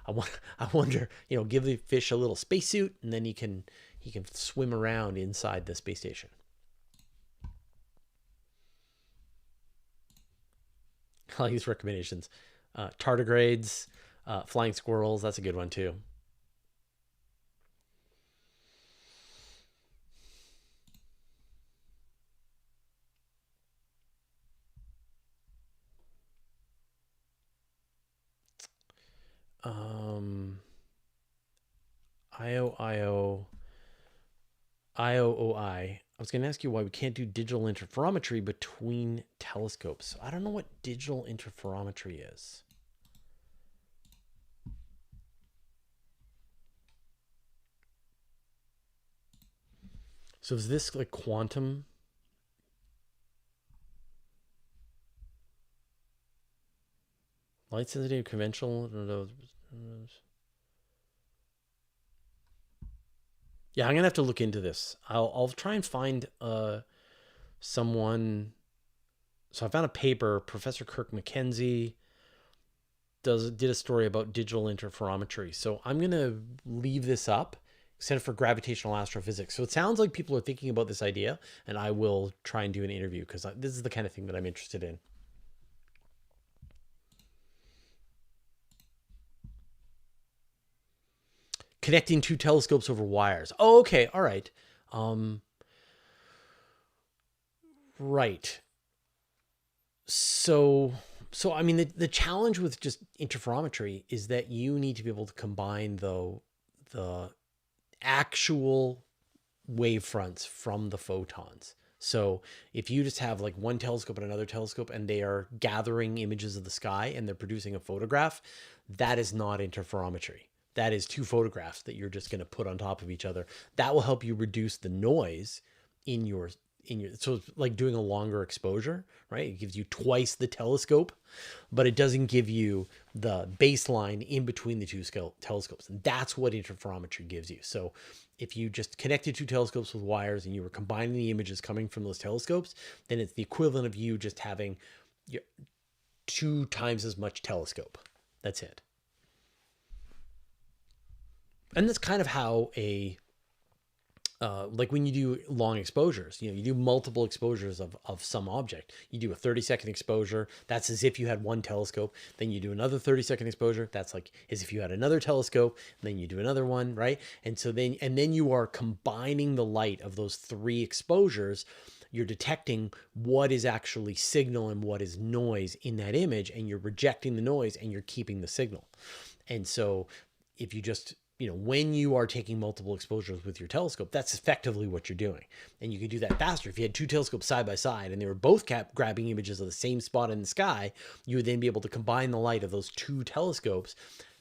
I wonder, give the fish a little spacesuit, and then he can swim around inside the space station. I like these recommendations. Tardigrades, flying squirrels, that's a good one too. IOOI. I was going to ask you why we can't do digital interferometry between telescopes. I don't know what digital interferometry is. So is this like quantum? Light sensitive, conventional? Yeah, I'm going to have to look into this. I'll try and find someone. So I found a paper, Professor Kirk McKenzie did a story about digital interferometry. So I'm going to leave this up, Center for Gravitational Astrophysics. So it sounds like people are thinking about this idea, and I will try and do an interview because this is the kind of thing that I'm interested in. Connecting two telescopes over wires. Oh, okay. All right. Right. So I mean, the challenge with just interferometry is that you need to be able to combine the actual wave fronts from the photons. So if you just have like one telescope and another telescope and they are gathering images of the sky and they're producing a photograph, that is not interferometry. That is two photographs that you're just going to put on top of each other. That will help you reduce the noise in your, so it's like doing a longer exposure, right? It gives you twice the telescope, but it doesn't give you the baseline in between the two telescopes. And that's what interferometry gives you. So if you just connected two telescopes with wires and you were combining the images coming from those telescopes, then it's the equivalent of you just having 2 times as much telescope. That's it. And that's kind of how like when you do long exposures, you do multiple exposures of some object. You do a 30-second exposure. That's as if you had one telescope. Then you do another 30-second exposure. That's like as if you had another telescope. And then you do another one, right? And so then you are combining the light of those 3 exposures. You're detecting what is actually signal and what is noise in that image, and you're rejecting the noise and you're keeping the signal. And so if you just when you are taking multiple exposures with your telescope, that's effectively what you're doing. And you could do that faster. If you had 2 telescopes side by side and they were both grabbing images of the same spot in the sky, you would then be able to combine the light of those 2 telescopes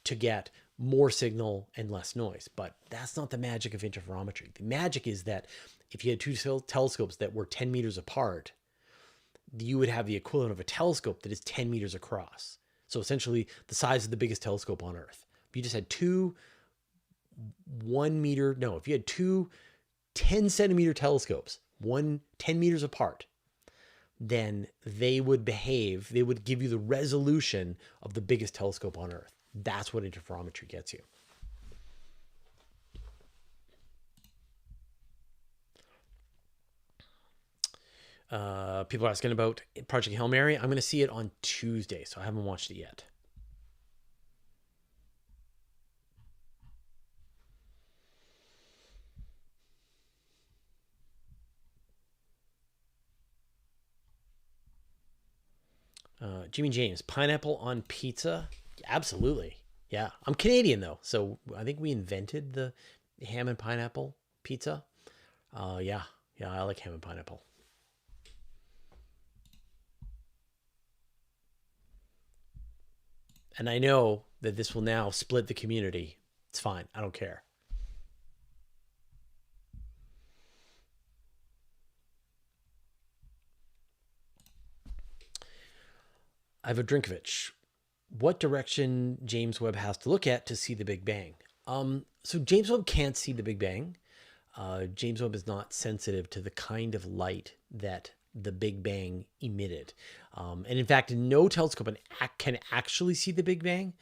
to get more signal and less noise. But that's not the magic of interferometry. The magic is that if you had 2 telescopes that were 10 meters apart, you would have the equivalent of a telescope that is 10 meters across. So essentially the size of the biggest telescope on Earth. If you just had 2 if you had 2 10-centimeter telescopes, 10 meters apart, then they would give you the resolution of the biggest telescope on Earth. That's what interferometry gets you. People are asking about Project Hail Mary. I'm going to see it on Tuesday, so I haven't watched it yet. Jimmy James, pineapple on pizza? Absolutely. Yeah. I'm Canadian though, so I think we invented the ham and pineapple pizza. Yeah, I like ham and pineapple. And I know that this will now split the community. It's fine. I don't care. Ivodrinkovich, what direction James Webb has to look at to see the Big Bang? So James Webb can't see the Big Bang. James Webb is not sensitive to the kind of light that the Big Bang emitted. And in fact, no telescope can actually see the Big Bang.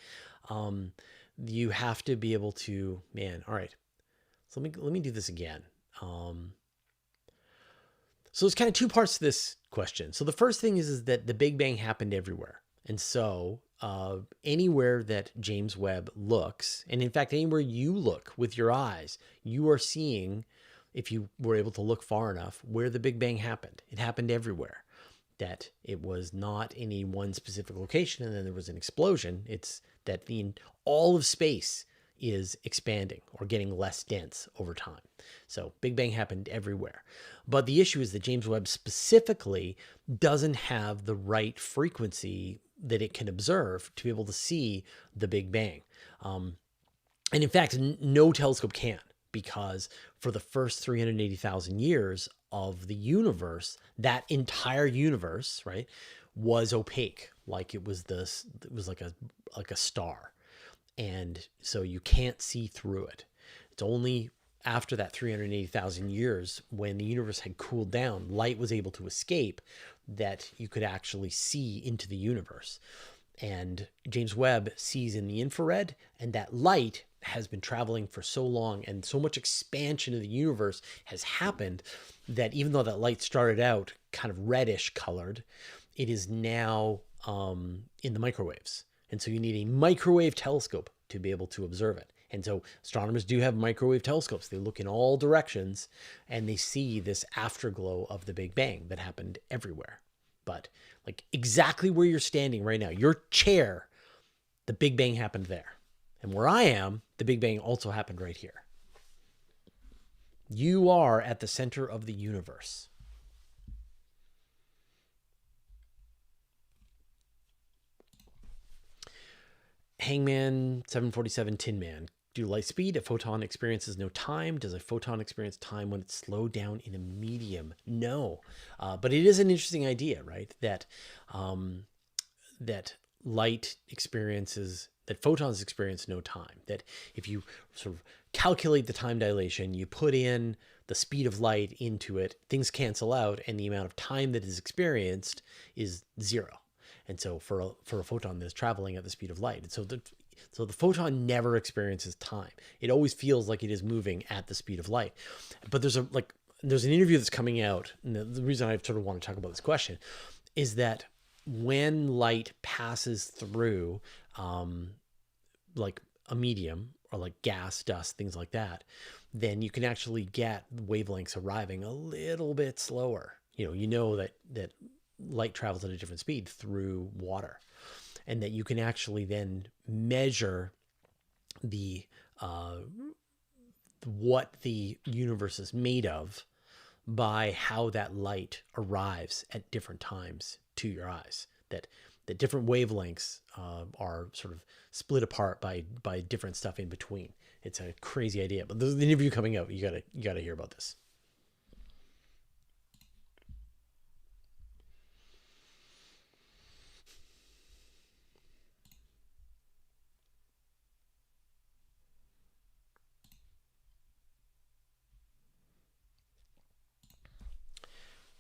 You have to be able to, all right. So let me do this again. So there's kind of two parts to this question. So the first thing is that the Big Bang happened everywhere. And so anywhere that James Webb looks, and in fact, anywhere you look with your eyes, you are seeing, if you were able to look far enough, where the Big Bang happened. It happened everywhere. That it was not any one specific location and then there was an explosion. It's that all of space is expanding or getting less dense over time. So Big Bang happened everywhere. But the issue is that James Webb specifically doesn't have the right frequency that it can observe to be able to see the Big Bang. And in fact, no telescope can, because for the first 380,000 years of the universe, that entire universe, right, was opaque, like it was like a star. And so you can't see through it. It's only after that 380,000 years, when the universe had cooled down, light was able to escape, that you could actually see into the universe. And James Webb sees in the infrared, and that light has been traveling for so long, and so much expansion of the universe has happened that even though that light started out kind of reddish colored, it is now in the microwaves. And so you need a microwave telescope to be able to observe it. And so astronomers do have microwave telescopes. They look in all directions and they see this afterglow of the Big Bang that happened everywhere. But like exactly where you're standing right now, your chair, the Big Bang happened there. And where I am, the Big Bang also happened right here. You are at the center of the universe. Hangman 747 Tin Man. Due to light speed, a photon experiences no time. Does a photon experience time when it's slowed down in a medium? No. But it is an interesting idea, right? That light experiences, that photons experience no time. That if you sort of calculate the time dilation, you put in the speed of light into it, things cancel out, and the amount of time that is experienced is zero. And so for a photon that's traveling at the speed of light, and so the photon never experiences time. It always feels like it is moving at the speed of light. But there's an interview that's coming out, and the reason I sort of want to talk about this question is that when light passes through like a medium or like gas, dust, things like that, then you can actually get wavelengths arriving a little bit slower. You know that light travels at a different speed through water, and that you can actually then measure what the universe is made of by how that light arrives at different times to your eyes. That the different wavelengths are sort of split apart by different stuff in between. It's a crazy idea, but there's an interview coming out. You gotta hear about this.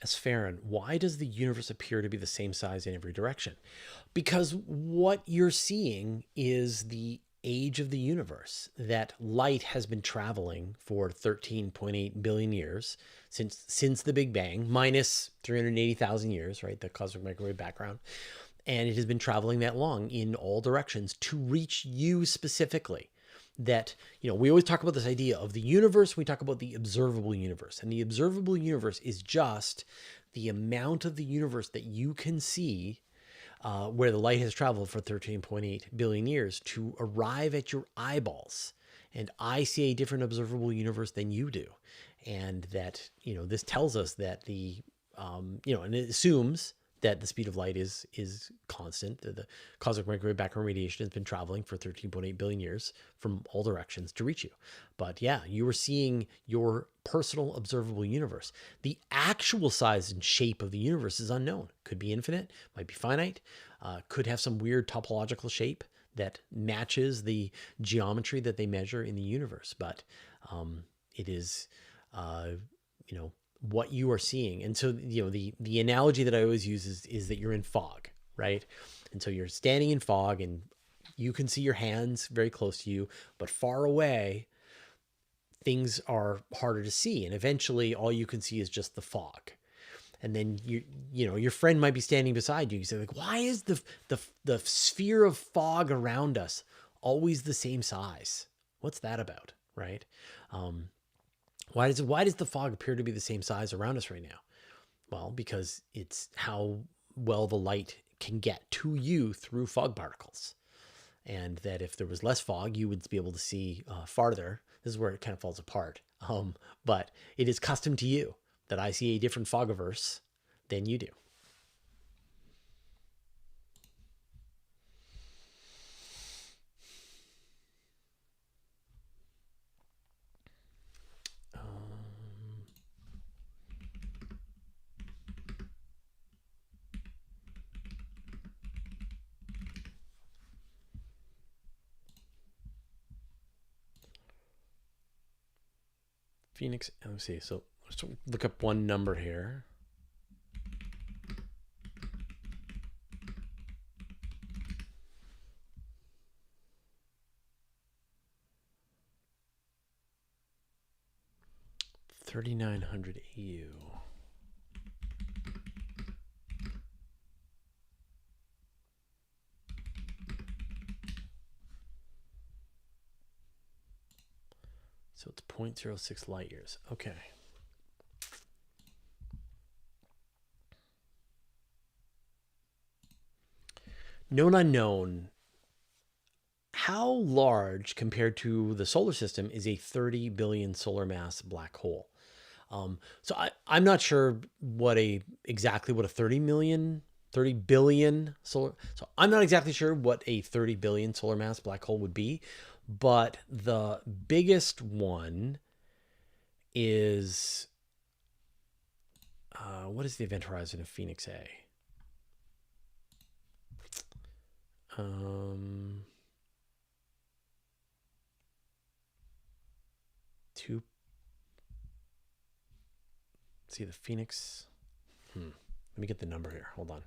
As Farron, why does the universe appear to be the same size in every direction? Because what you're seeing is the age of the universe, that light has been traveling for 13.8 billion years since the Big Bang, minus 380,000 years, right? The cosmic microwave background. And it has been traveling that long in all directions to reach you specifically. That, we always talk about this idea of the universe. We talk about the observable universe, and the observable universe is just the amount of the universe that you can see where the light has traveled for 13.8 billion years to arrive at your eyeballs. And I see a different observable universe than you do. And that, this tells us that and it assumes that the speed of light is constant. The cosmic microwave background radiation has been traveling for 13.8 billion years from all directions to reach you. But yeah, you were seeing your personal observable universe. The actual size and shape of the universe is unknown. Could be infinite, might be finite, could have some weird topological shape that matches the geometry that they measure in the universe. But it is, you know, what you are seeing. And so, you know, the analogy that I always use is that you're in fog, right? And so you're standing in fog and you can see your hands very close to you, but far away, things are harder to see. And eventually all you can see is just the fog. And then you know, your friend might be standing beside you. You say, like, why is the sphere of fog around us always the same size? What's that about, right? Why does the fog appear to be the same size around us right now? Well, because it's how well the light can get to you through fog particles. And that if there was less fog, you would be able to see farther. This is where it kind of falls apart. But it is custom to you that I see a different fogiverse than you do. Phoenix, let's see. So let's look up one number here. $3,900 AU. So it's 0.06 light years. Okay. Known unknown. How large compared to the solar system is a 30 billion solar mass black hole? So I'm not sure exactly what a 30 billion solar. So I'm not exactly sure what a 30 billion solar mass black hole would be, but the biggest one is, what is the event horizon of Phoenix A? See the Phoenix. Let me get the number here. Hold on.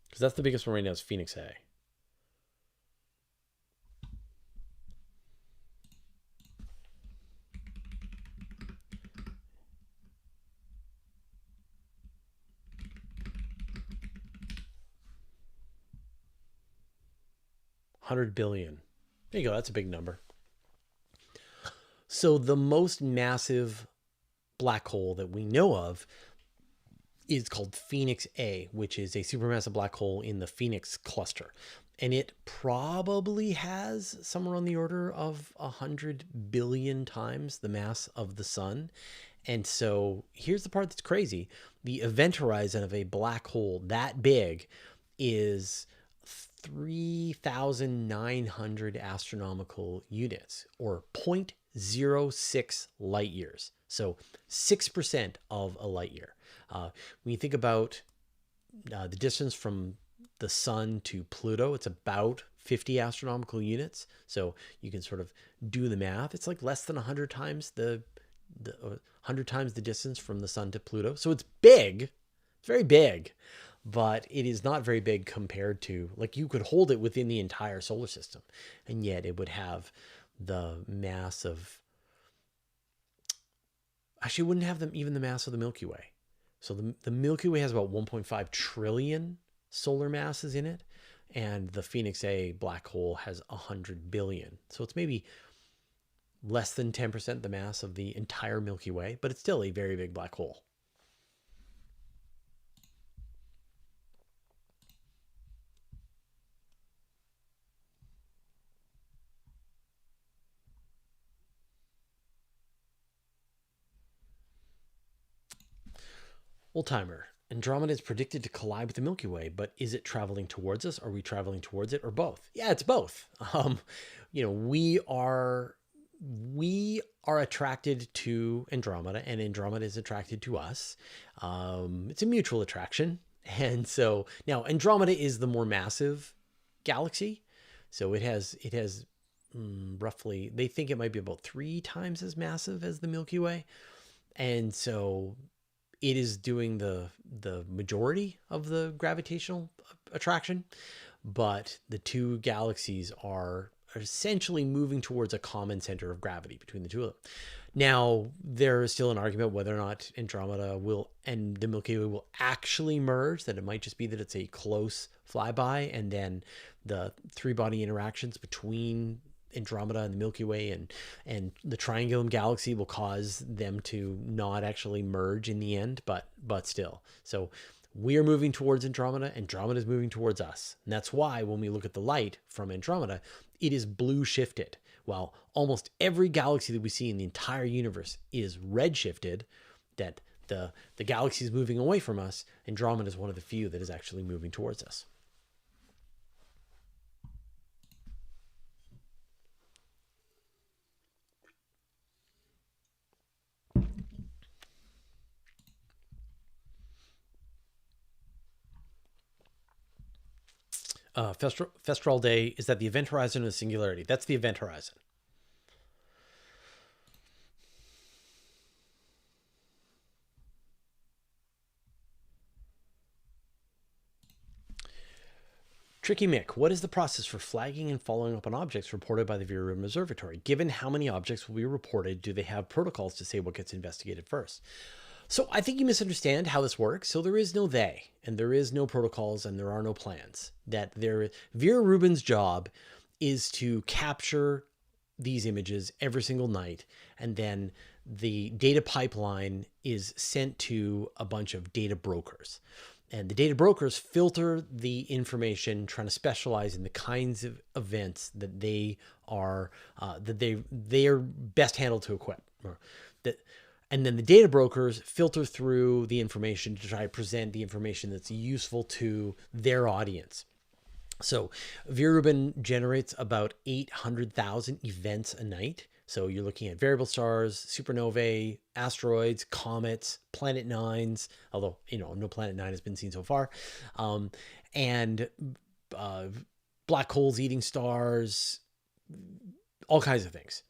Because that's the biggest one right now is Phoenix A. $100 billion. There you go. That's a big number. So the most massive black hole that we know of is called Phoenix A, which is a supermassive black hole in the Phoenix cluster. And it probably has somewhere on the order of 100 billion times the mass of the sun. And so here's the part that's crazy. The event horizon of a black hole that big is 3,900 astronomical units, or 0.06 light years. So 6% of a light year. When you think about the distance from the sun to Pluto, it's about 50 astronomical units. So you can sort of do the math. It's like less than 100 times the 100 times the distance from the sun to Pluto. So it's big. It's very big. But it is not very big compared to, like, you could hold it within the entire solar system, and yet it would have the mass of, actually it wouldn't have even the mass of the Milky Way. So the Milky Way has about 1.5 trillion solar masses in it, and the Phoenix A black hole has 100 billion. So it's maybe less than 10% the mass of the entire Milky Way, but it's still a very big black hole. Old timer. Andromeda is predicted to collide with the Milky Way, but is it traveling towards us? Are we traveling towards it, or both? Yeah, it's both. You know, we are attracted to Andromeda, and Andromeda is attracted to us. It's a mutual attraction, and so now Andromeda is the more massive galaxy, so it has roughly, they think it might be about 3 times as massive as the Milky Way, and so it is doing the majority of the gravitational attraction, but the two galaxies are essentially moving towards a common center of gravity between the two of them. Now, there is still an argument whether or not Andromeda will and the Milky Way will actually merge, that it might just be that it's a close flyby, and then the three-body interactions between Andromeda and the Milky Way and the Triangulum galaxy will cause them to not actually merge in the end, but still. So we are moving towards Andromeda. Andromeda is moving towards us. And that's why when we look at the light from Andromeda, it is blue shifted. While almost every galaxy that we see in the entire universe is red shifted, that the galaxy is moving away from us, Andromeda is one of the few that is actually moving towards us. Festral Day, is that the event horizon or the singularity? That's the event horizon. Tricky Mick, what is the process for flagging and following up on objects reported by the Vera Rubin Observatory? Given how many objects will be reported, do they have protocols to say what gets investigated first? So I think you misunderstand how this works. So there is no they, and there is no protocols, and there are no plans. That Vera Rubin's job is to capture these images every single night, and then the data pipeline is sent to a bunch of data brokers. And the data brokers filter the information, trying to specialize in the kinds of events that they are best handled to equip. And then the data brokers filter through the information to try to present the information that's useful to their audience. So Vera Rubin generates about 800,000 events a night. So you're looking at variable stars, supernovae, asteroids, comets, planet nines, although, no planet nine has been seen so far, and black holes eating stars, all kinds of things.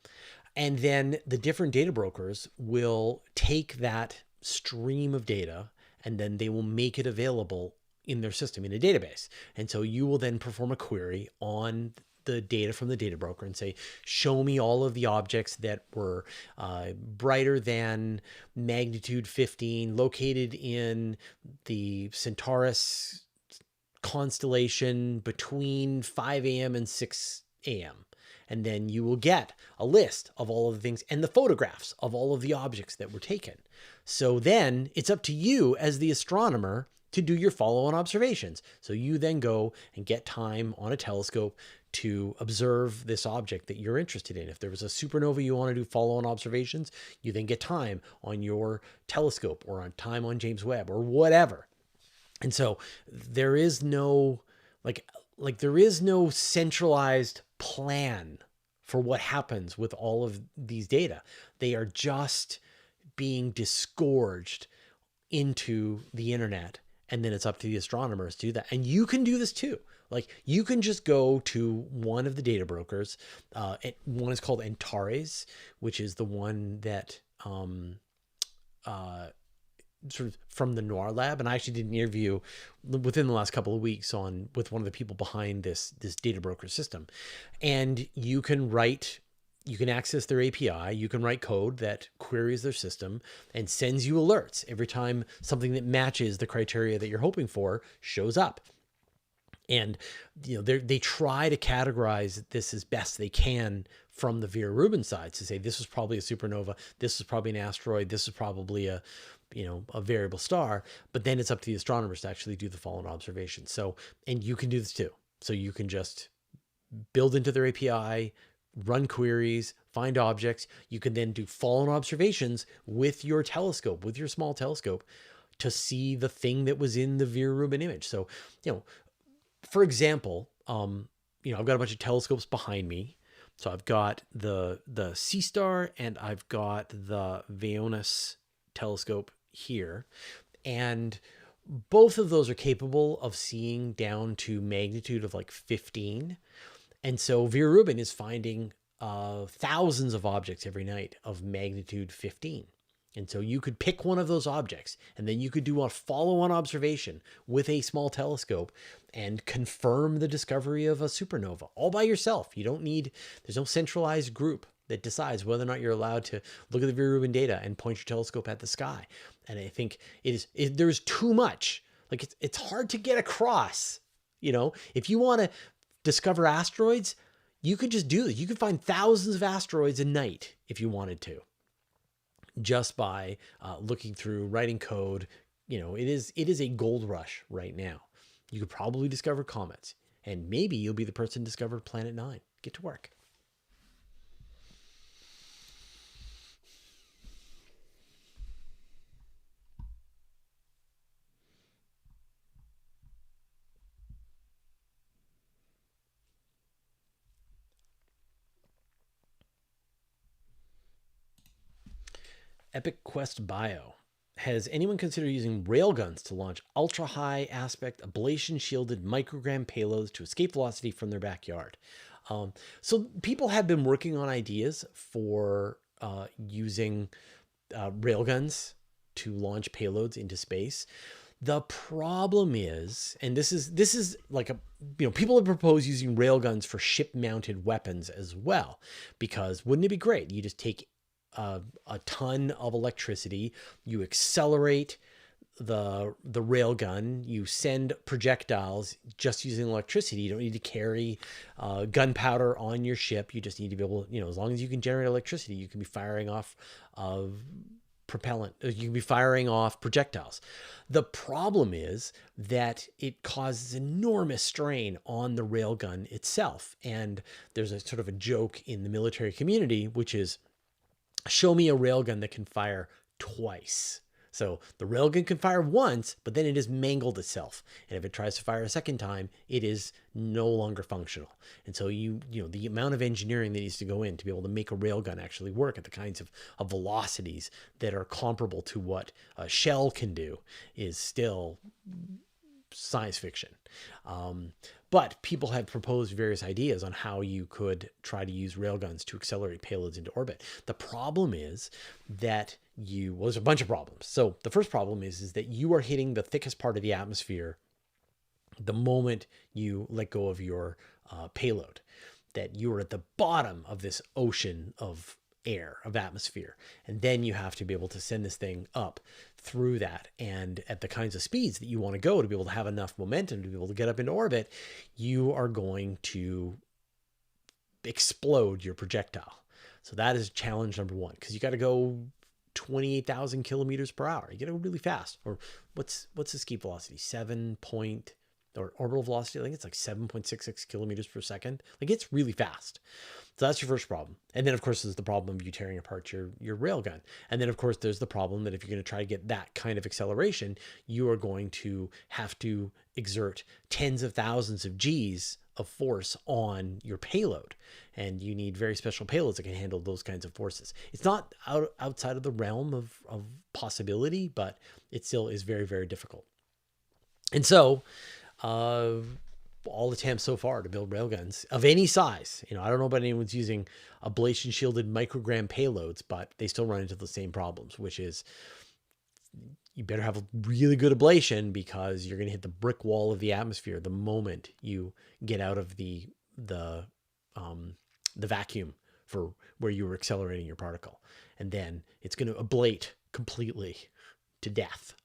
And then the different data brokers will take that stream of data, and then they will make it available in their system in a database. And so you will then perform a query on the data from the data broker and say, show me all of the objects that were brighter than magnitude 15, located in the Centaurus constellation between 5 a.m. and 6 a.m. And then you will get a list of all of the things and the photographs of all of the objects that were taken. So then it's up to you as the astronomer to do your follow-on observations. So you then go and get time on a telescope to observe this object that you're interested in. If there was a supernova you want to do follow-on observations, you then get time on your telescope or on time on James Webb or whatever. And so there is no there is no centralized plan for what happens with all of these data. They are just being disgorged into the internet, and then it's up to the astronomers to do that. And you can do this too. Like, you can just go to one of the data brokers. One is called Antares, which is the one that sort of from the Noir Lab, and I actually did an interview within the last couple of weeks with one of the people behind this data broker system. And you can access their API, you can write code that queries their system and sends you alerts every time something that matches the criteria that you're hoping for shows up. And they try to categorize this as best they can from the Vera Rubin side, to say this is probably a supernova, this is probably an asteroid, this is probably a variable star. But then it's up to the astronomers to actually do the follow-on observation. So, and you can do this too. So you can just build into their API, run queries, find objects. You can then do follow-on observations with your telescope, with your small telescope, to see the thing that was in the Vera Rubin image. So, for example, I've got a bunch of telescopes behind me. So I've got the C-Star and I've got the Vaonis telescope here. And both of those are capable of seeing down to magnitude of like 15. And so Vera Rubin is finding thousands of objects every night of magnitude 15. And so you could pick one of those objects and then you could do a follow-on observation with a small telescope and confirm the discovery of a supernova all by yourself. There's no centralized group that decides whether or not you're allowed to look at the Vera Rubin data and point your telescope at the sky. And I think there's too much. Like it's hard to get across. If you want to discover asteroids, you could just do this. You could find thousands of asteroids a night if you wanted to, just by looking through, writing code. It is a gold rush right now. You could probably discover comets, and maybe you'll be the person to discover Planet 9. Get to work. Epic Quest Bio. Has anyone considered using railguns to launch ultra-high aspect ablation-shielded microgram payloads to escape velocity from their backyard? So people have been working on ideas for using railguns to launch payloads into space. The problem is, and this is like people have proposed using railguns for ship-mounted weapons as well, because wouldn't it be great? You just take a ton of electricity, you accelerate the railgun, you send projectiles just using electricity. You don't need to carry gunpowder on your ship. You just need to be able, as long as you can generate electricity, you can be firing off propellant. You can be firing off projectiles. The problem is that it causes enormous strain on the railgun itself. And there's a sort of a joke in the military community, which is, show me a railgun that can fire twice. So the railgun can fire once, but then it has mangled itself. And if it tries to fire a second time, it is no longer functional. And so the amount of engineering that needs to go in to be able to make a railgun actually work at the kinds of velocities that are comparable to what a shell can do is still science fiction. But people have proposed various ideas on how you could try to use railguns to accelerate payloads into orbit. The problem is that there's a bunch of problems. So the first problem is that you are hitting the thickest part of the atmosphere the moment you let go of your payload, that you are at the bottom of this ocean of air, of atmosphere. And then you have to be able to send this thing up through that. And at the kinds of speeds that you want to go to be able to have enough momentum to be able to get up into orbit, you are going to explode your projectile. So that is challenge number one, because you got to go 28,000 kilometers per hour. You got to go really fast. Or what's escape velocity? Or orbital velocity, I think it's like 7.66 kilometers per second. Like, it's really fast. So that's your first problem. And then, of course, there's the problem of you tearing apart your railgun. And then, of course, there's the problem that if you're going to try to get that kind of acceleration, you are going to have to exert tens of thousands of Gs of force on your payload. And you need very special payloads that can handle those kinds of forces. It's not outside of the realm of possibility, but it still is very, very difficult. And so all attempts so far to build railguns of any size, I don't know about anyone's using ablation shielded microgram payloads, but they still run into the same problems, which is you better have a really good ablation, because you're going to hit the brick wall of the atmosphere the moment you get out of the vacuum for where you were accelerating your particle. And then it's going to ablate completely to death.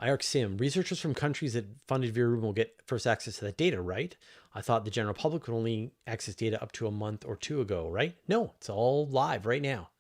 IARC-SIM, researchers from countries that funded Vera Rubin will get first access to that data, right? I thought the general public would only access data up to a month or two ago, right? No, it's all live right now.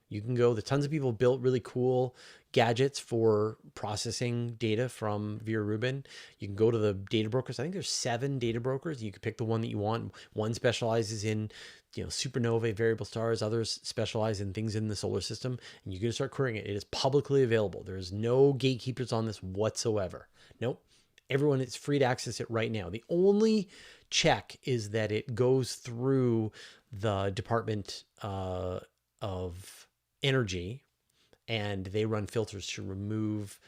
You can go, the tons of people built really cool gadgets for processing data from Vera Rubin. You can go to the data brokers. I think there's 7 data brokers. You can pick the one that you want. One specializes in, supernovae, variable stars. Others specialize in things in the solar system. And you can start querying it. It is publicly available. There's no gatekeepers on this whatsoever. Nope. Everyone is free to access it right now. The only check is that it goes through the Department of Energy, and they run filters to remove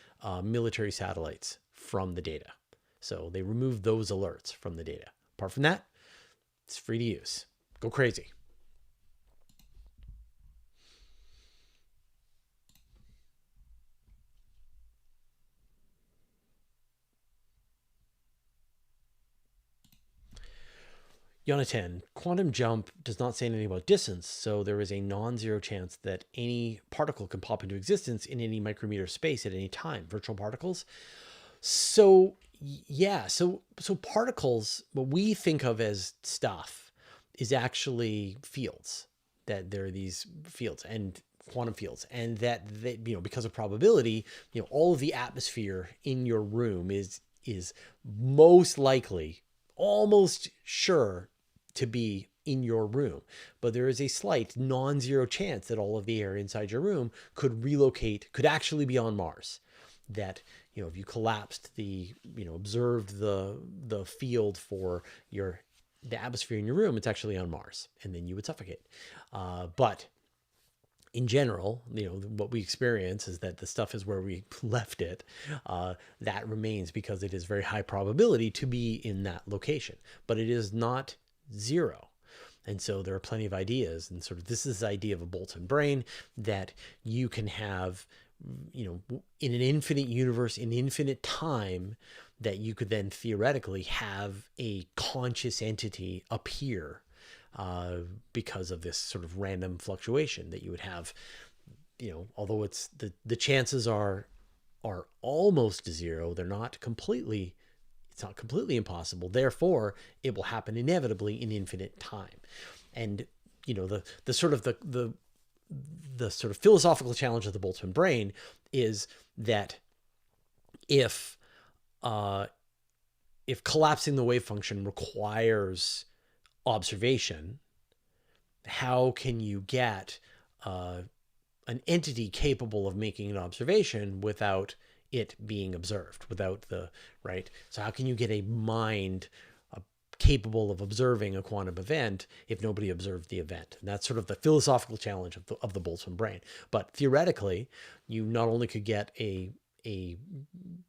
military satellites from the data. So they remove those alerts from the data. Apart from that, it's free to use. Go crazy. Jonathan, quantum jump does not say anything about distance, so there is a non-zero chance that any particle can pop into existence in any micrometer space at any time. Virtual particles. So yeah, so particles, what we think of as stuff, is actually fields. That there are these fields and quantum fields, and that they, because of probability, all of the atmosphere in your room is most likely, almost sure to be in your room. But there is a slight non-zero chance that all of the air inside your room could actually be on Mars. That, if you collapsed observed the field for the atmosphere in your room, it's actually on Mars, and then you would suffocate. But in general, what we experience is that the stuff is where we left it. That remains because it is very high probability to be in that location, but it is not zero. And so there are plenty of ideas, and sort of this is the idea of a Boltzmann brain, that you can have, in an infinite universe, in infinite time, that you could then theoretically have a conscious entity appear because of this sort of random fluctuation that you would have, although it's the chances are almost zero, they're not completely, it's not completely impossible. Therefore, it will happen inevitably in infinite time. And, the sort of the sort of philosophical challenge of the Boltzmann brain is that if collapsing the wave function requires observation, how can you get an entity capable of making an observation without it being observed, right? So how can you get a mind capable of observing a quantum event if nobody observed the event? And that's sort of the philosophical challenge of the Boltzmann brain. But theoretically, you not only could get a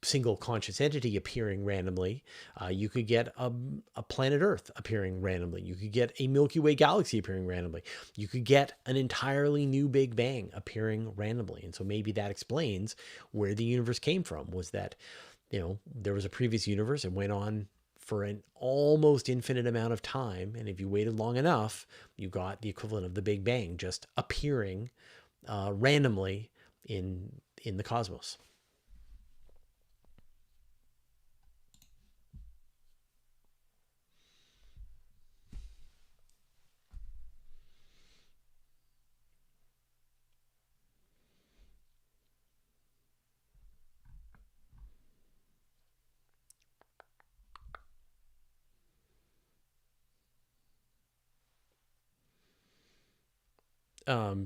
single conscious entity appearing randomly, you could get a planet Earth appearing randomly. You could get a Milky Way galaxy appearing randomly. You could get an entirely new Big Bang appearing randomly. And so maybe that explains where the universe came from, was that, there was a previous universe and went on for an almost infinite amount of time. And if you waited long enough, you got the equivalent of the Big Bang just appearing randomly in the cosmos.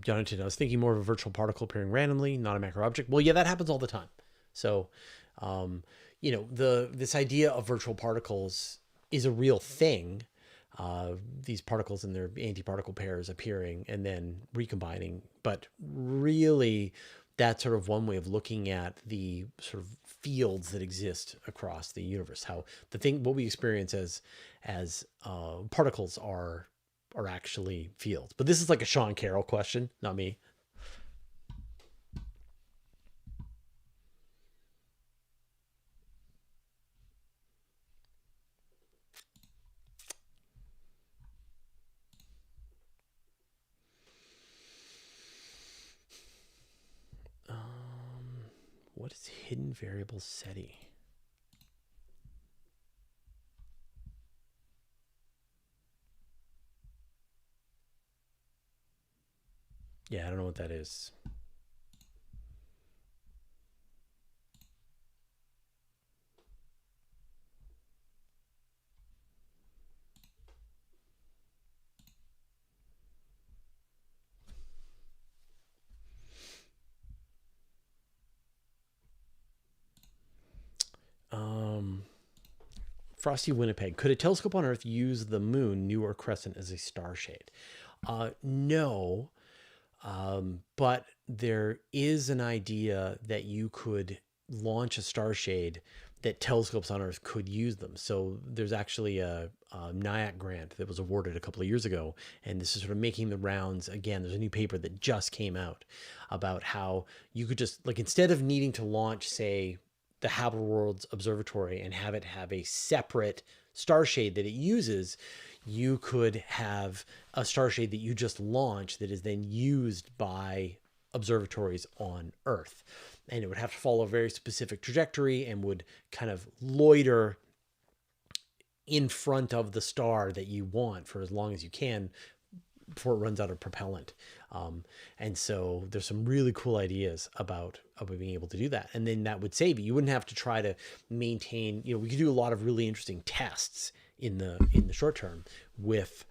Jonathan, I was thinking more of a virtual particle appearing randomly, not a macro object. Well, yeah, that happens all the time. So, this idea of virtual particles is a real thing. These particles and their antiparticle pairs appearing and then recombining. But really, that's sort of one way of looking at the sort of fields that exist across the universe. How what we experience as particles are actually fields. But this is like a Sean Carroll question, not me. What is hidden variable SETI? Yeah, I don't know what that is. Um, Frosty Winnipeg. Could a telescope on Earth use the moon, new or crescent, as a star shade? No, but there is an idea that you could launch a star shade that telescopes on Earth could use them. So there's actually a NIAC grant that was awarded a couple of years ago, and this is sort of making the rounds again. There's a new paper that just came out about how you could just, like, instead of needing to launch, say, the Habitable Worlds Observatory and have it have a separate star shade that it uses, you could have a star shade that you just launch that is then used by observatories on Earth. And it would have to follow a very specific trajectory and would kind of loiter in front of the star that you want for as long as you can before it runs out of propellant. And so there's some really cool ideas about being able to do that. And then that would save you. You wouldn't have to try to maintain, we could do a lot of really interesting tests in the short term with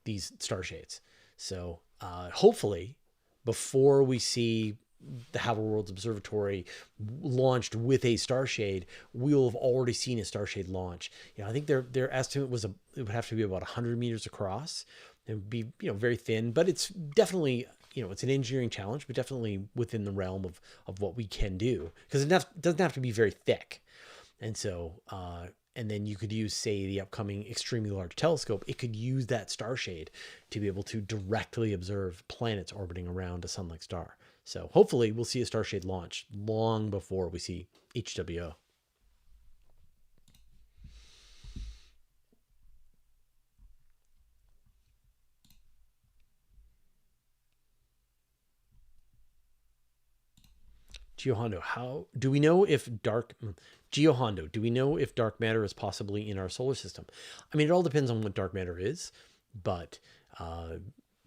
these star shades. So hopefully before we see the Habitable Worlds Observatory launched with a star shade, we'll have already seen a star shade launch. I think their estimate was it would have to be about 100 meters across. It would be, very thin, but it's definitely, it's an engineering challenge, but definitely within the realm of what we can do, because it doesn't have to be very thick. And so, and then you could use, say, the upcoming extremely large telescope. It could use that star shade to be able to directly observe planets orbiting around a sun-like star. So hopefully we'll see a star shade launch long before we see HWO. Geohondo, how do we know if Geohondo, do we know if dark matter is possibly in our solar system? I mean, it all depends on what dark matter is, but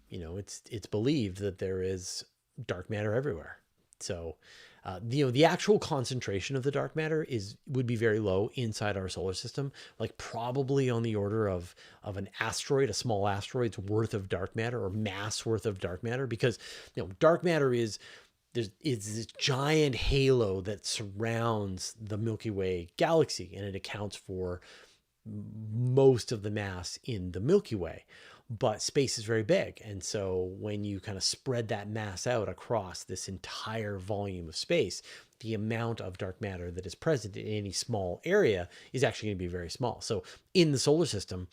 it's believed that there is dark matter everywhere. So, the actual concentration of the dark matter would be very low inside our solar system, like probably on the order of an asteroid, a small asteroid's worth of dark matter or mass worth of dark matter, because dark matter is this giant halo that surrounds the Milky Way galaxy, and it accounts for most of the mass in the Milky Way. But space is very big, and so when you kind of spread that mass out across this entire volume of space, the amount of dark matter that is present in any small area is actually going to be very small. So in the solar system,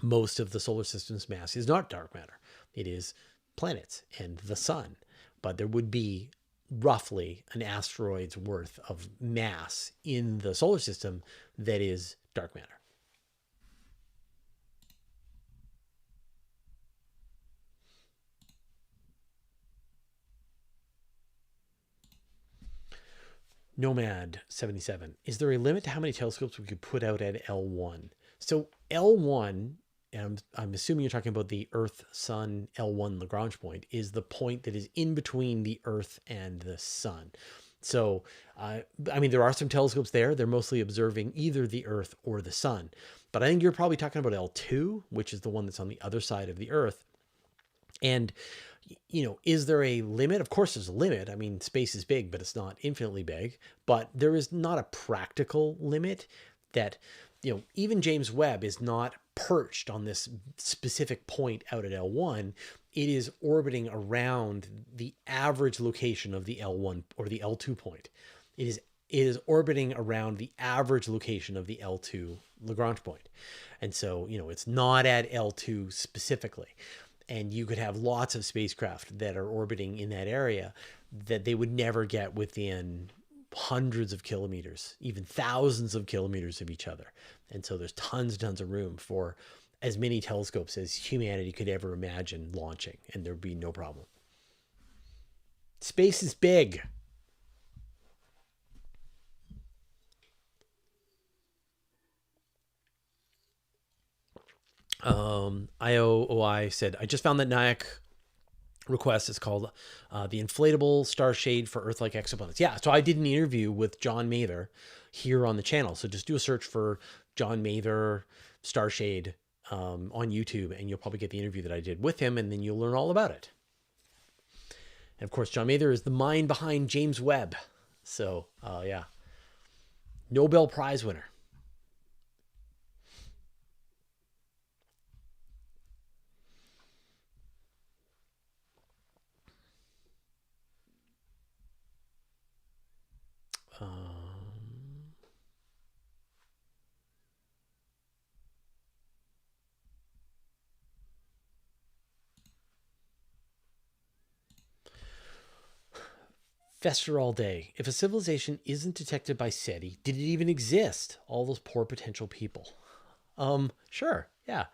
most of the solar system's mass is not dark matter. It is planets and the sun. But there would be roughly an asteroid's worth of mass in the solar system that is dark matter. Nomad 77. Is there a limit to how many telescopes we could put out at L1? So L1, and I'm assuming you're talking about the Earth Sun L1 Lagrange point, is the point that is in between the Earth and the Sun. So, there are some telescopes there. They're mostly observing either the Earth or the Sun. But I think you're probably talking about L2, which is the one that's on the other side of the Earth. And, is there a limit? Of course there's a limit. I mean, space is big, but it's not infinitely big. But there is not a practical limit that, even James Webb is not perched on this specific point out at L1. It is orbiting around the average location of the L1 or the L2 point. It is orbiting around the average location of the L2 Lagrange point. And so, it's not at L2 specifically. And you could have lots of spacecraft that are orbiting in that area that they would never get within hundreds of kilometers, even thousands of kilometers of each other. And so there's tons and tons of room for as many telescopes as humanity could ever imagine launching, and there'd be no problem. Space is big. IOOI said, I just found that NIAC request. It's called The Inflatable Star Shade for Earth-like Exoplanets. Yeah, so I did an interview with John Mather here on the channel. So just do a search for John Mather Star Shade on YouTube, and you'll probably get the interview that I did with him, and then you'll learn all about it. And of course, John Mather is the mind behind James Webb. So yeah, Nobel Prize winner. Fester all day. If a civilization isn't detected by SETI, did it even exist? All those poor potential people. Sure. Yeah.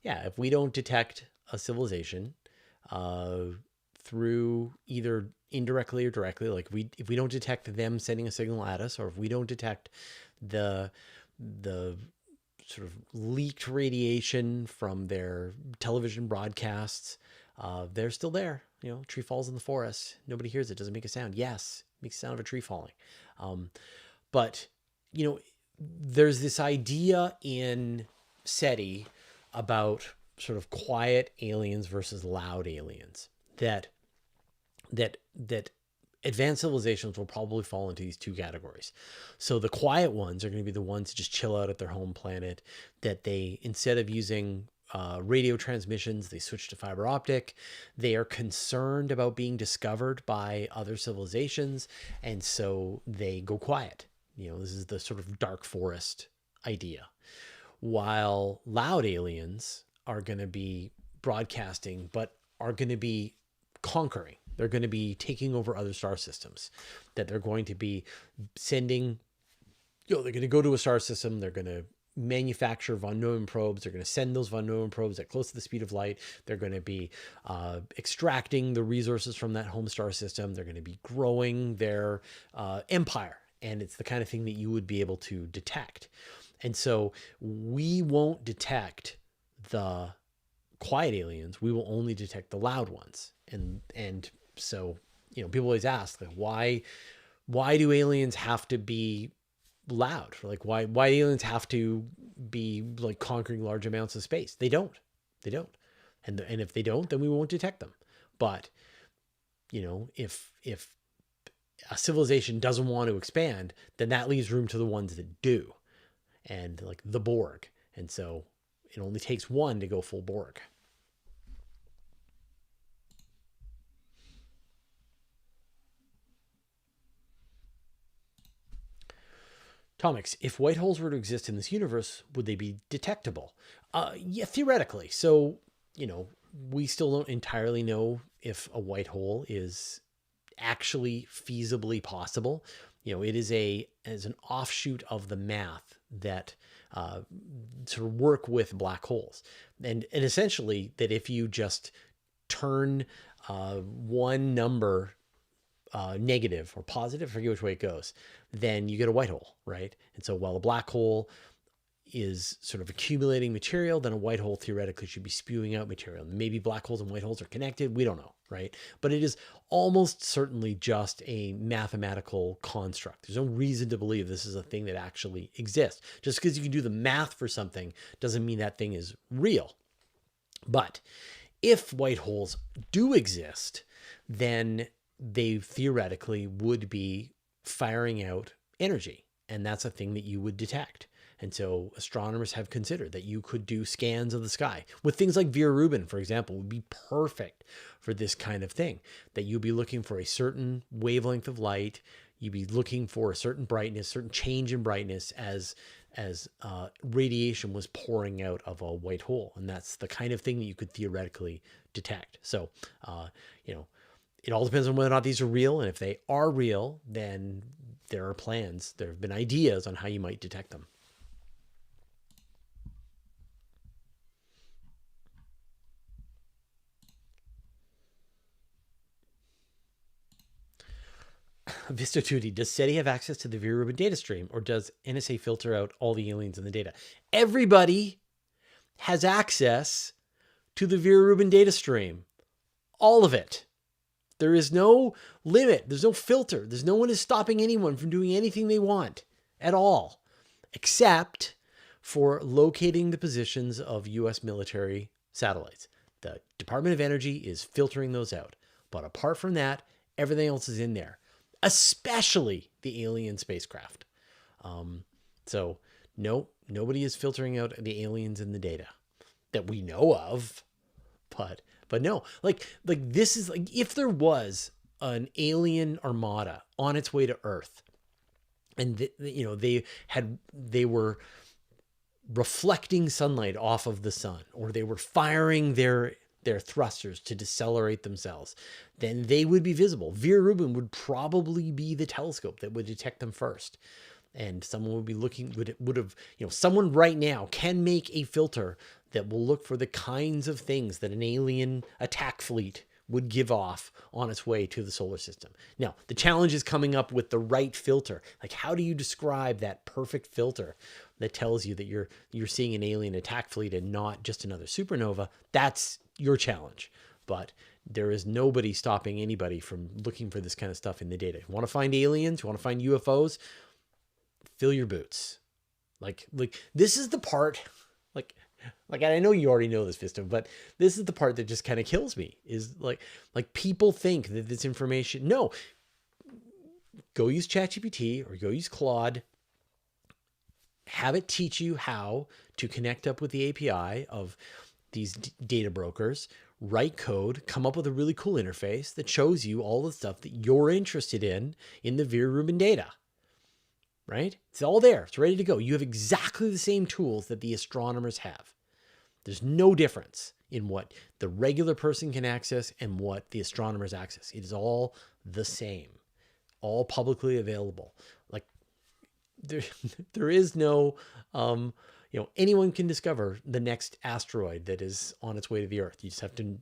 Yeah. If we don't detect a civilization through either indirectly or directly, like if we don't detect them sending a signal at us, or if we don't detect the sort of leaked radiation from their television broadcasts, they're still there. You know, tree falls in the forest. Nobody hears it. Doesn't make a sound. Yes, it makes the sound of a tree falling. But, you know, there's this idea in SETI about sort of quiet aliens versus loud aliens, that advanced civilizations will probably fall into these two categories. So the quiet ones are going to be the ones that just chill out at their home planet, that they, instead of using radio transmissions, they switch to fiber optic. They are concerned about being discovered by other civilizations, and so they go quiet. You know, this is the sort of dark forest idea. While loud aliens are going to be broadcasting, but are going to be conquering. They're going to be taking over other star systems, that they're going to be sending, you know, they're going to go to a star system. They're going to manufacture von Neumann probes. They're going to send those von Neumann probes at close to the speed of light. They're going to be extracting the resources from that home star system. They're going to be growing their empire. And it's the kind of thing that you would be able to detect. And so we won't detect the quiet aliens. We will only detect the loud ones. And so, you know, people always ask, like, why do aliens have to be loud? Like, why aliens have to be like conquering large amounts of space? They don't. And if they don't, then we won't detect them. But, you know, if a civilization doesn't want to expand, then that leaves room to the ones that do, and like the Borg. And so it only takes one to go full Borg. Tomics, if white holes were to exist in this universe, would they be detectable? Yeah, theoretically. So, you know, we still don't entirely know if a white hole is actually feasibly possible. You know, it is as an offshoot of the math that sort of work with black holes. And essentially that if you just turn one number negative or positive, I forget which way it goes, then you get a white hole, right? And so while a black hole is sort of accumulating material, then a white hole theoretically should be spewing out material. Maybe black holes and white holes are connected. We don't know, right? But it is almost certainly just a mathematical construct. There's no reason to believe this is a thing that actually exists. Just because you can do the math for something doesn't mean that thing is real. But if white holes do exist, then they theoretically would be firing out energy. And that's a thing that you would detect. And so astronomers have considered that you could do scans of the sky with things like Vera Rubin, for example, would be perfect for this kind of thing, that you'd be looking for a certain wavelength of light. You'd be looking for a certain brightness, certain change in brightness as radiation was pouring out of a white hole. And that's the kind of thing that you could theoretically detect. So, you know, it all depends on whether or not these are real. And if they are real, then there are plans. There have been ideas on how you might detect them. Vista 2D, does SETI have access to the Vera Rubin data stream, or does NSA filter out all the aliens in the data? Everybody has access to the Vera Rubin data stream. All of it. There is no limit. There's no filter. There's no one is stopping anyone from doing anything they want at all, except for locating the positions of U.S. military satellites. The Department of Energy is filtering those out. But apart from that, everything else is in there, especially the alien spacecraft. So no, nobody is filtering out the aliens in the data that we know of. But no, like this is like, if there was an alien armada on its way to Earth, and they were reflecting sunlight off of the sun, or they were firing their thrusters to decelerate themselves, then they would be visible. Vera Rubin would probably be the telescope that would detect them first. And someone would be looking, would have, someone right now can make a filter that will look for the kinds of things that an alien attack fleet would give off on its way to the solar system. Now, the challenge is coming up with the right filter. Like, how do you describe that perfect filter that tells you that you're seeing an alien attack fleet and not just another supernova? That's your challenge. But there is nobody stopping anybody from looking for this kind of stuff in the data. You want to find aliens, you want to find UFOs, fill your boots. Like this is the part, like I know you already know this, Vista, but this is the part that just kind of kills me, is like people think that this information, no, go use ChatGPT or go use Claude, have it teach you how to connect up with the API of these data brokers, write code, come up with a really cool interface that shows you all the stuff that you're interested in the Vera Rubin data. Right? It's all there. It's ready to go. You have exactly the same tools that the astronomers have. There's no difference in what the regular person can access and what the astronomers access. It is all the same, all publicly available. Like there is no, anyone can discover the next asteroid that is on its way to the Earth. You just have to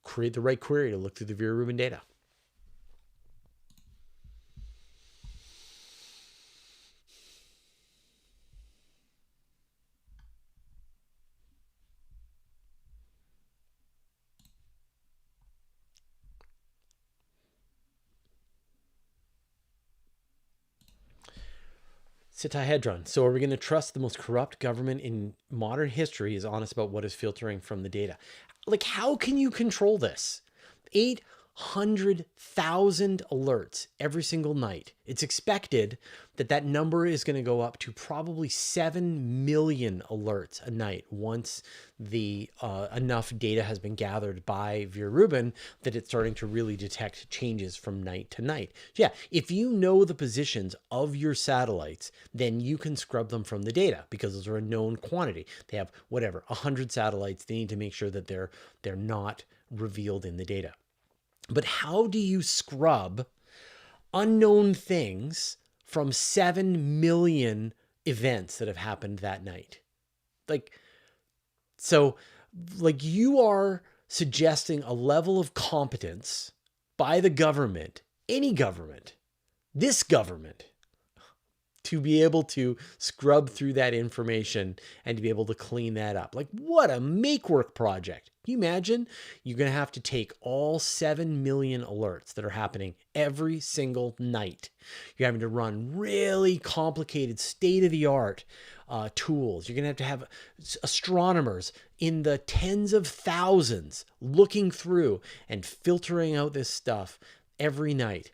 create the right query to look through the Vera Rubin data. Setihedron. So are we going to trust the most corrupt government in modern history is honest about what is filtering from the data? Like, how can you control this? 800,000 alerts every single night. It's expected that number is going to go up to probably 7 million alerts a night once the enough data has been gathered by Vera Rubin that it's starting to really detect changes from night to night. So yeah, if you know the positions of your satellites, then you can scrub them from the data because those are a known quantity. They have 100 satellites. They need to make sure that they're not revealed in the data. But how do you scrub unknown things from 7 million events that have happened that night? So you are suggesting a level of competence by the government, any government, this government, to be able to scrub through that information and to be able to clean that up. Like, what a make-work project. Can you imagine? You're going to have to take all 7 million alerts that are happening every single night. You're having to run really complicated, state-of-the-art tools. You're going to have astronomers in the tens of thousands looking through and filtering out this stuff every night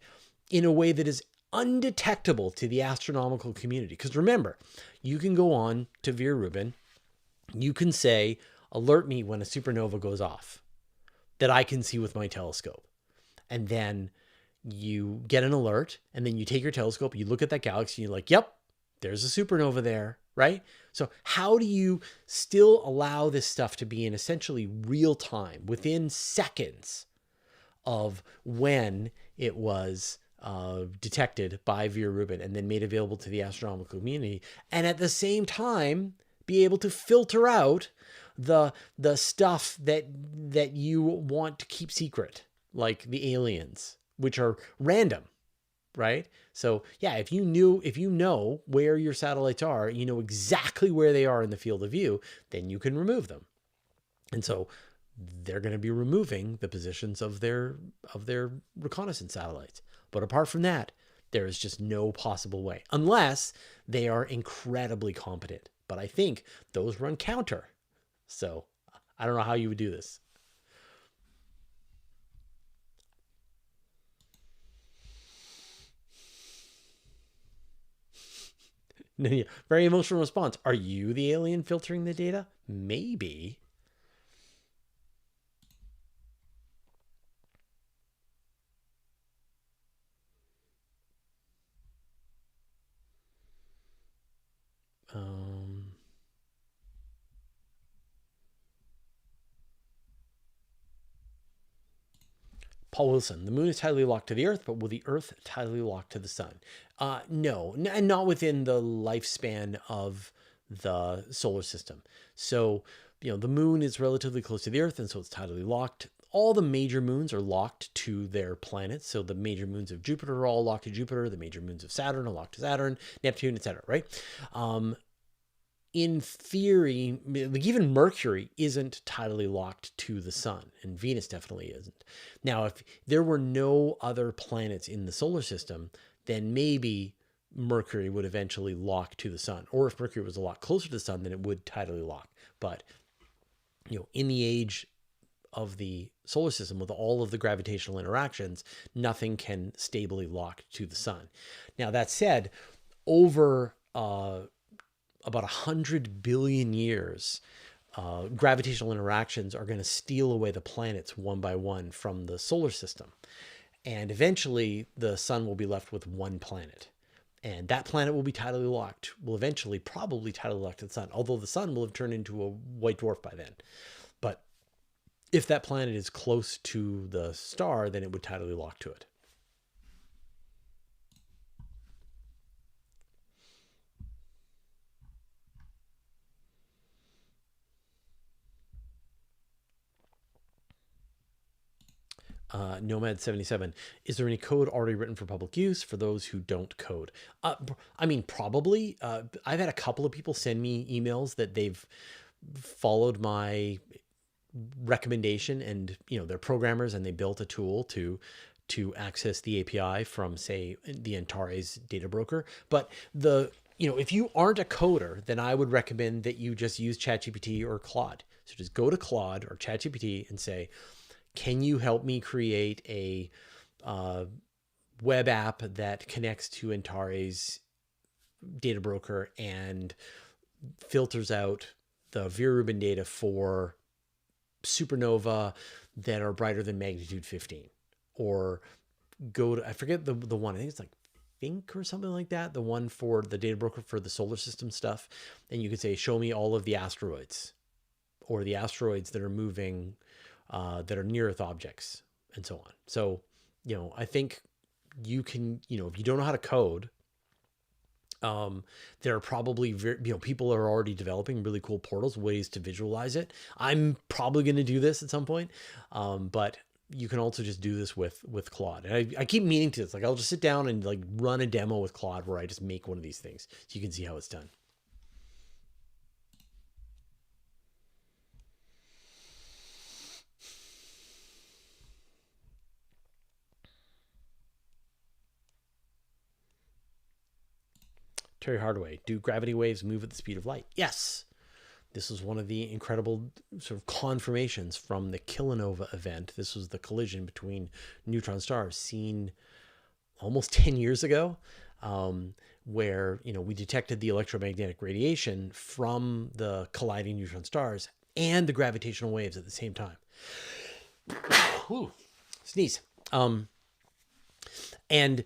in a way that is undetectable to the astronomical community. Because remember, you can go on to Vera Rubin, you can say, alert me when a supernova goes off that I can see with my telescope. And then you get an alert, and then you take your telescope, you look at that galaxy, and you're like, yep, there's a supernova there, right? So how do you still allow this stuff to be in essentially real time, within seconds of when it was detected by Vera Rubin and then made available to the astronomical community, and at the same time be able to filter out the stuff that you want to keep secret, like the aliens, which are random, right? So yeah, if you know where your satellites are, you know exactly where they are in the field of view, then you can remove them. And so they're going to be removing the positions of their reconnaissance satellites. But apart from that, there is just no possible way, unless they are incredibly competent. But I think those run counter. So I don't know how you would do this. Very emotional response. Are you the alien filtering the data? Maybe. Paul Wilson, the moon is tidally locked to the Earth, but will the Earth tidally lock to the sun? No, and not within the lifespan of the solar system. So, the moon is relatively close to the Earth, and so it's tidally locked. All the major moons are locked to their planets. So the major moons of Jupiter are all locked to Jupiter. The major moons of Saturn are locked to Saturn, Neptune, etc. Right? In theory, like even Mercury isn't tidally locked to the sun, and Venus definitely isn't. Now, if there were no other planets in the solar system, then maybe Mercury would eventually lock to the sun. Or if Mercury was a lot closer to the sun, then it would tidally lock. But, in the age of the solar system, with all of the gravitational interactions, nothing can stably lock to the sun. Now, that said, over about 100 billion years, gravitational interactions are going to steal away the planets one by one from the solar system. And eventually, the sun will be left with one planet. And that planet will be tidally locked, will eventually probably tidally lock to the sun, although the sun will have turned into a white dwarf by then. But if that planet is close to the star, then it would tidally lock to it. Nomad77, is there any code already written for public use for those who don't code? I mean, probably. I've had a couple of people send me emails that they've followed my recommendation, and they're programmers and they built a tool to access the API from, say, the Antares data broker. But if you aren't a coder, then I would recommend that you just use ChatGPT or Claude. So just go to Claude or ChatGPT and say, can you help me create a web app that connects to Antares data broker and filters out the Vera Rubin data for supernova that are brighter than magnitude 15? Or go to, I forget the one, I think it's like Think or something like that, the one for the data broker for the solar system stuff. And you could say, show me all of the asteroids, or the asteroids that are moving, that are near Earth objects, and so on. So, I think you can, if you don't know how to code, there are probably people are already developing really cool portals, ways to visualize it. I'm probably going to do this at some point, but you can also just do this with Claude. And I keep meaning to. It's like I'll just sit down and like run a demo with Claude where I just make one of these things so you can see how it's done. Terry Hardaway, do gravity waves move at the speed of light? Yes. This was one of the incredible sort of confirmations from the Kilonova event. This was the collision between neutron stars seen almost 10 years ago, where, we detected the electromagnetic radiation from the colliding neutron stars and the gravitational waves at the same time. Ooh, sneeze. And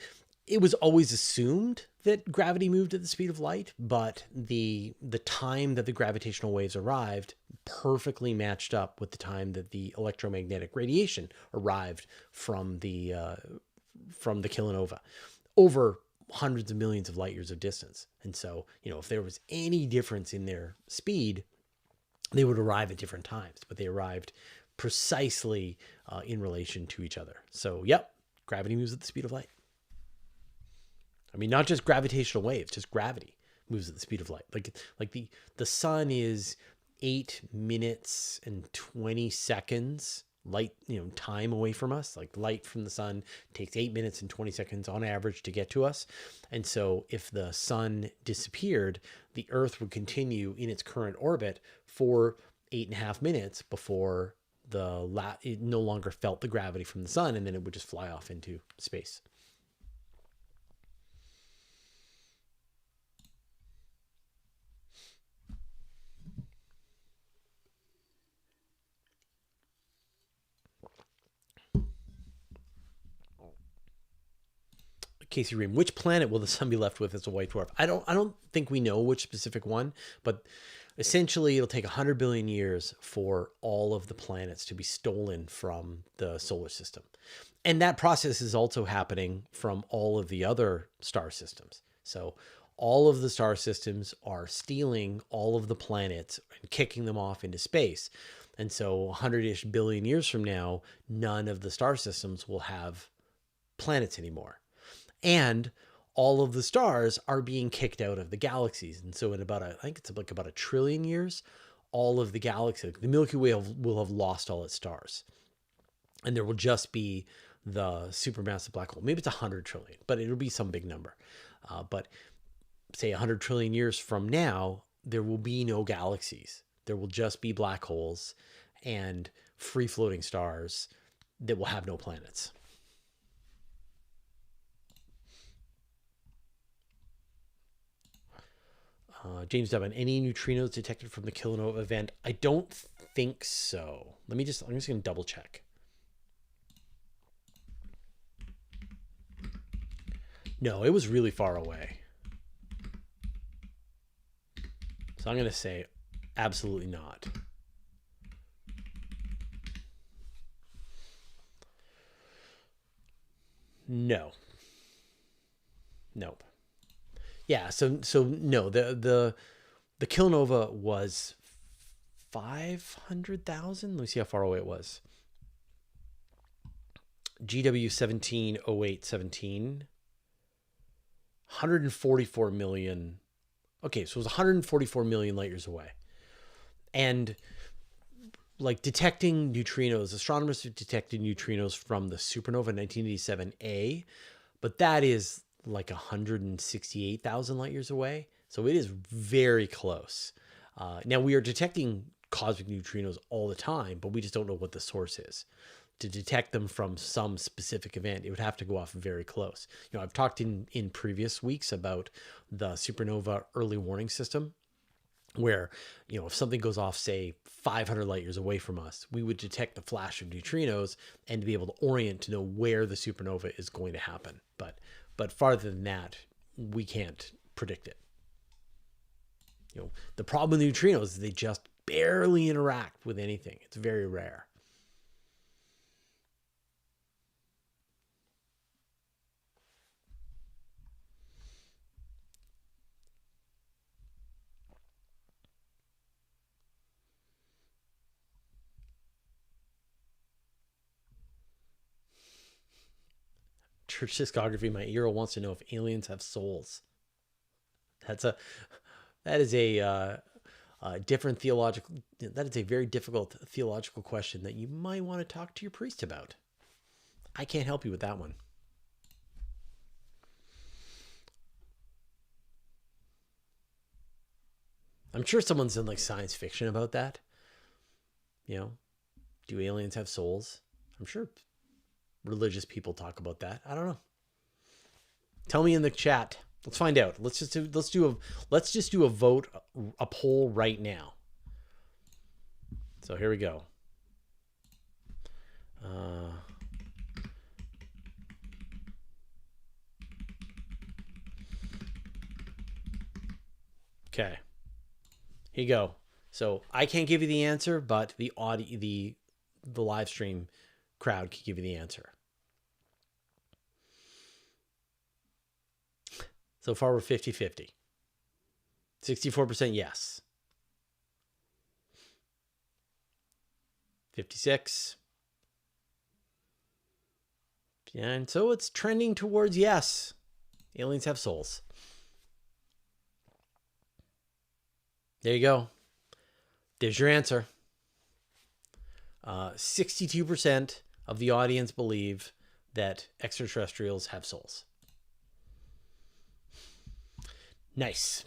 it was always assumed that gravity moved at the speed of light, but the time that the gravitational waves arrived perfectly matched up with the time that the electromagnetic radiation arrived from the Kilonova, over hundreds of millions of light years of distance. And so, if there was any difference in their speed, they would arrive at different times, but they arrived precisely in relation to each other. So, yep, gravity moves at the speed of light. I mean, not just gravitational waves, just gravity moves at the speed of light. Like the sun is 8 minutes and 20 seconds light, time away from us. Like light from the sun takes 8 minutes and 20 seconds on average to get to us. And so if the sun disappeared, the Earth would continue in its current orbit for 8.5 minutes before it no longer felt the gravity from the sun, and then it would just fly off into space. Casey Ream, which planet will the sun be left with as a white dwarf? I don't think we know which specific one, but essentially it'll take 100 billion years for all of the planets to be stolen from the solar system. And that process is also happening from all of the other star systems. So all of the star systems are stealing all of the planets and kicking them off into space. And so 100-ish billion years from now, none of the star systems will have planets anymore. And all of the stars are being kicked out of the galaxies. And so in I think it's like about 1 trillion years, all of the galaxies, the Milky Way will have lost all its stars. And there will just be the supermassive black hole. Maybe it's 100 trillion, but it'll be some big number. But say 100 trillion years from now, there will be no galaxies. There will just be black holes and free-floating stars that will have no planets. James Dubbin, any neutrinos detected from the Kilonova event? I don't think so. I'm just going to double check. No, it was really far away. So I'm going to say absolutely not. No. Nope. Yeah, so no, the Kilonova was 500,000. Let me see how far away it was. GW 170817, 144 million. Okay, so it was 144 million light years away. And like detecting neutrinos, astronomers have detected neutrinos from the supernova 1987A, but that is like 168,000 light years away. So it is very close. Now we are detecting cosmic neutrinos all the time, but we just don't know what the source is. To detect them from some specific event, it would have to go off very close. I've talked in previous weeks about the supernova early warning system, where, if something goes off, say 500 light years away from us, we would detect the flash of neutrinos and to be able to orient to know where the supernova is going to happen. But farther than that, we can't predict it. The problem with neutrinos is they just barely interact with anything. It's very rare. Church discography, my hero wants to know if aliens have souls. That is a different theological. That is a very difficult theological question that you might want to talk to your priest about. I can't help you with that one. I'm sure someone's done like science fiction about that. Do aliens have souls? I'm sure religious people talk about that. I don't know. Tell me in the chat. Let's find out. Let's just do a vote, a poll right now. So here we go. Okay. Here you go. So I can't give you the answer, but the live stream crowd can give you the answer. So far, we're 50-50. 64% yes. 56. And so it's trending towards yes. Aliens have souls. There you go. There's your answer. 62% of the audience believe that extraterrestrials have souls. Nice.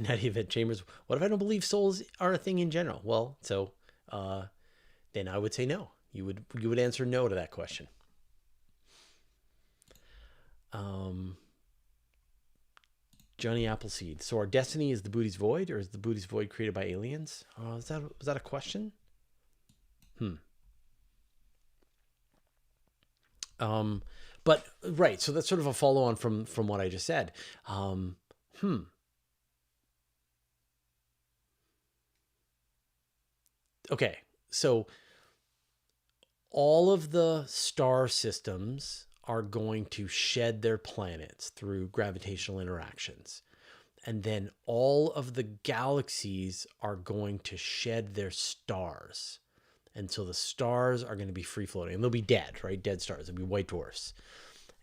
Nadia Chambers, what if I don't believe souls are a thing in general? Well, so then I would say no. You would answer no to that question. Johnny Appleseed. So our destiny is the Booty's Void, or is the Booty's Void created by aliens? Was that a question? But right, so that's sort of a follow on from what I just said. Okay, so all of the star systems are going to shed their planets through gravitational interactions. And then all of the galaxies are going to shed their stars. And so the stars are going to be free floating, and they'll be dead, right? Dead stars. They'll be white dwarfs.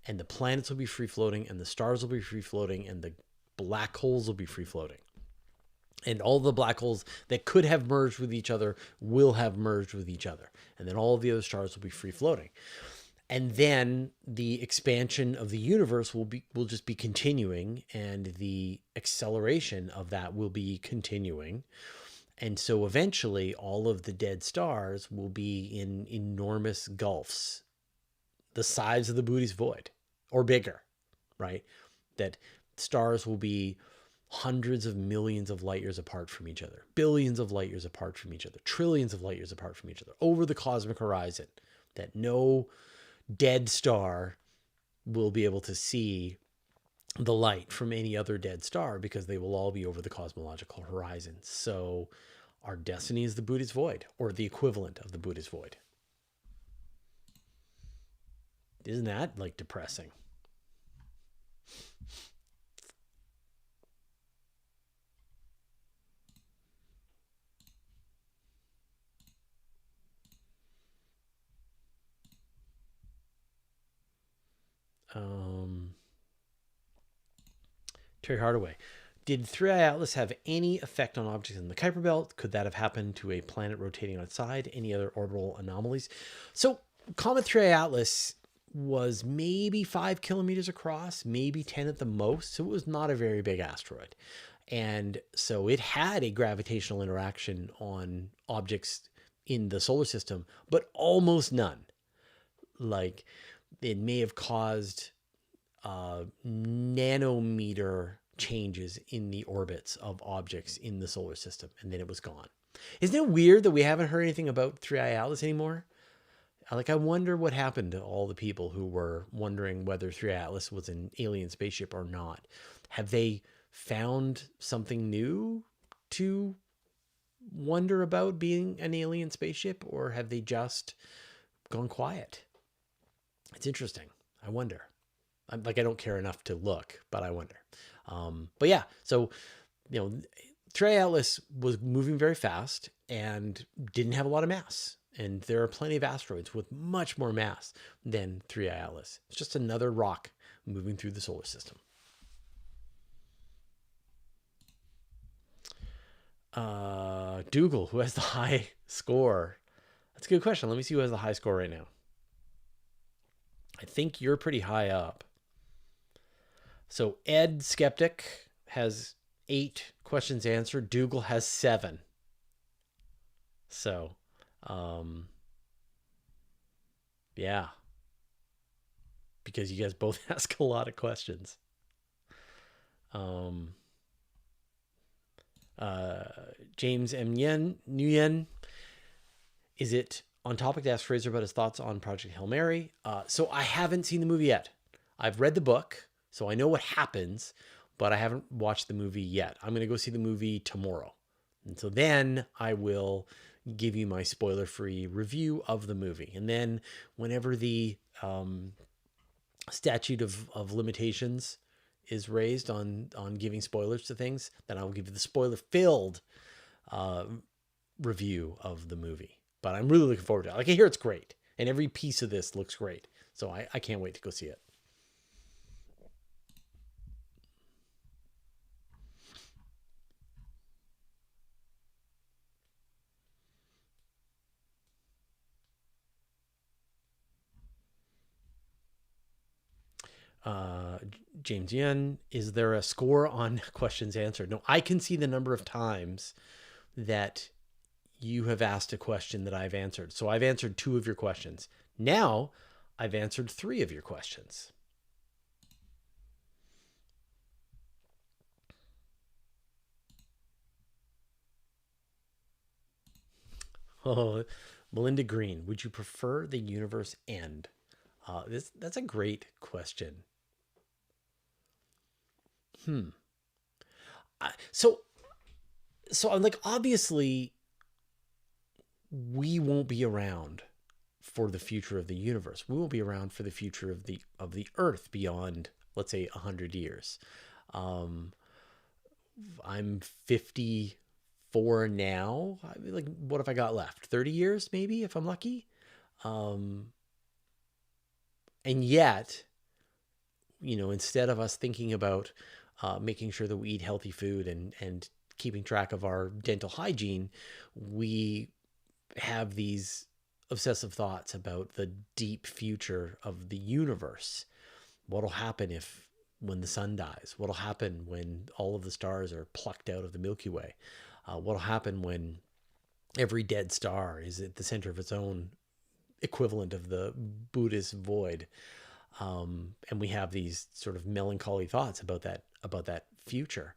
And the planets will be free floating, and the stars will be free floating, and the black holes will be free floating. And all the black holes that could have merged with each other will have merged with each other. And then all of the other stars will be free floating. And then the expansion of the universe will just be continuing, and the acceleration of that will be continuing. And so eventually all of the dead stars will be in enormous gulfs the size of the Booty's Void or bigger, right? That stars will be hundreds of millions of light years apart from each other, billions of light years apart from each other, trillions of light years apart from each other over the cosmic horizon, that no dead star will be able to see the light from any other dead star, because they will all be over the cosmological horizon. So our destiny is the Booty's Void, or the equivalent of the Booty's Void. Isn't that like depressing? Terry Hardaway. Did 3i Atlas have any effect on objects in the Kuiper Belt? Could that have happened to a planet rotating outside? Any other orbital anomalies? So Comet 3i Atlas was maybe 5 kilometers across, maybe 10 at the most. So it was not a very big asteroid. And so it had a gravitational interaction on objects in the solar system, but almost none. Like, it may have caused nanometer changes in the orbits of objects in the solar system, and then it was gone. Isn't it weird that we haven't heard anything about 3i Atlas anymore? Like, I wonder what happened to all the people who were wondering whether 3i Atlas was an alien spaceship or not. Have they found something new to wonder about being an alien spaceship, or have they just gone quiet? It's interesting. I wonder. I don't care enough to look, but I wonder. But yeah, so, 3i Atlas was moving very fast and didn't have a lot of mass. And there are plenty of asteroids with much more mass than 3i Atlas. It's just another rock moving through the solar system. Dougal, who has the high score? That's a good question. Let me see who has the high score right now. I think you're pretty high up. So Ed Skeptic has 8 questions answered. Dougal has 7. So, yeah. Because you guys both ask a lot of questions. James M. Nguyen, is it on topic to ask Fraser about his thoughts on Project Hail Mary? So I haven't seen the movie yet. I've read the book, so I know what happens, but I haven't watched the movie yet. I'm going to go see the movie tomorrow. And so then I will give you my spoiler-free review of the movie. And then whenever the statute of limitations is raised on giving spoilers to things, then I will give you the spoiler-filled review of the movie. But I'm really looking forward to it. Like, I hear it's great, and every piece of this looks great. So I can't wait to go see it. James Yen, is there a score on questions answered? No, I can see the number of times that you have asked a question that I've answered. So I've answered 2 of your questions. Now I've answered 3 of your questions. Oh, Melinda Green, would you prefer the universe end? That's a great question. So I'm like, obviously we won't be around for the future of the universe. We won't be around for the future of the Earth beyond, let's say, 100 years. I'm 54 now. I mean, like, what have I got left? 30 years, maybe, if I'm lucky. And yet, instead of us thinking about making sure that we eat healthy food and keeping track of our dental hygiene, we have these obsessive thoughts about the deep future of the universe. What'll happen when the sun dies? What'll happen when all of the stars are plucked out of the Milky Way? What'll happen when every dead star is at the center of its own equivalent of the Buddhist void? And we have these sort of melancholy thoughts about that future.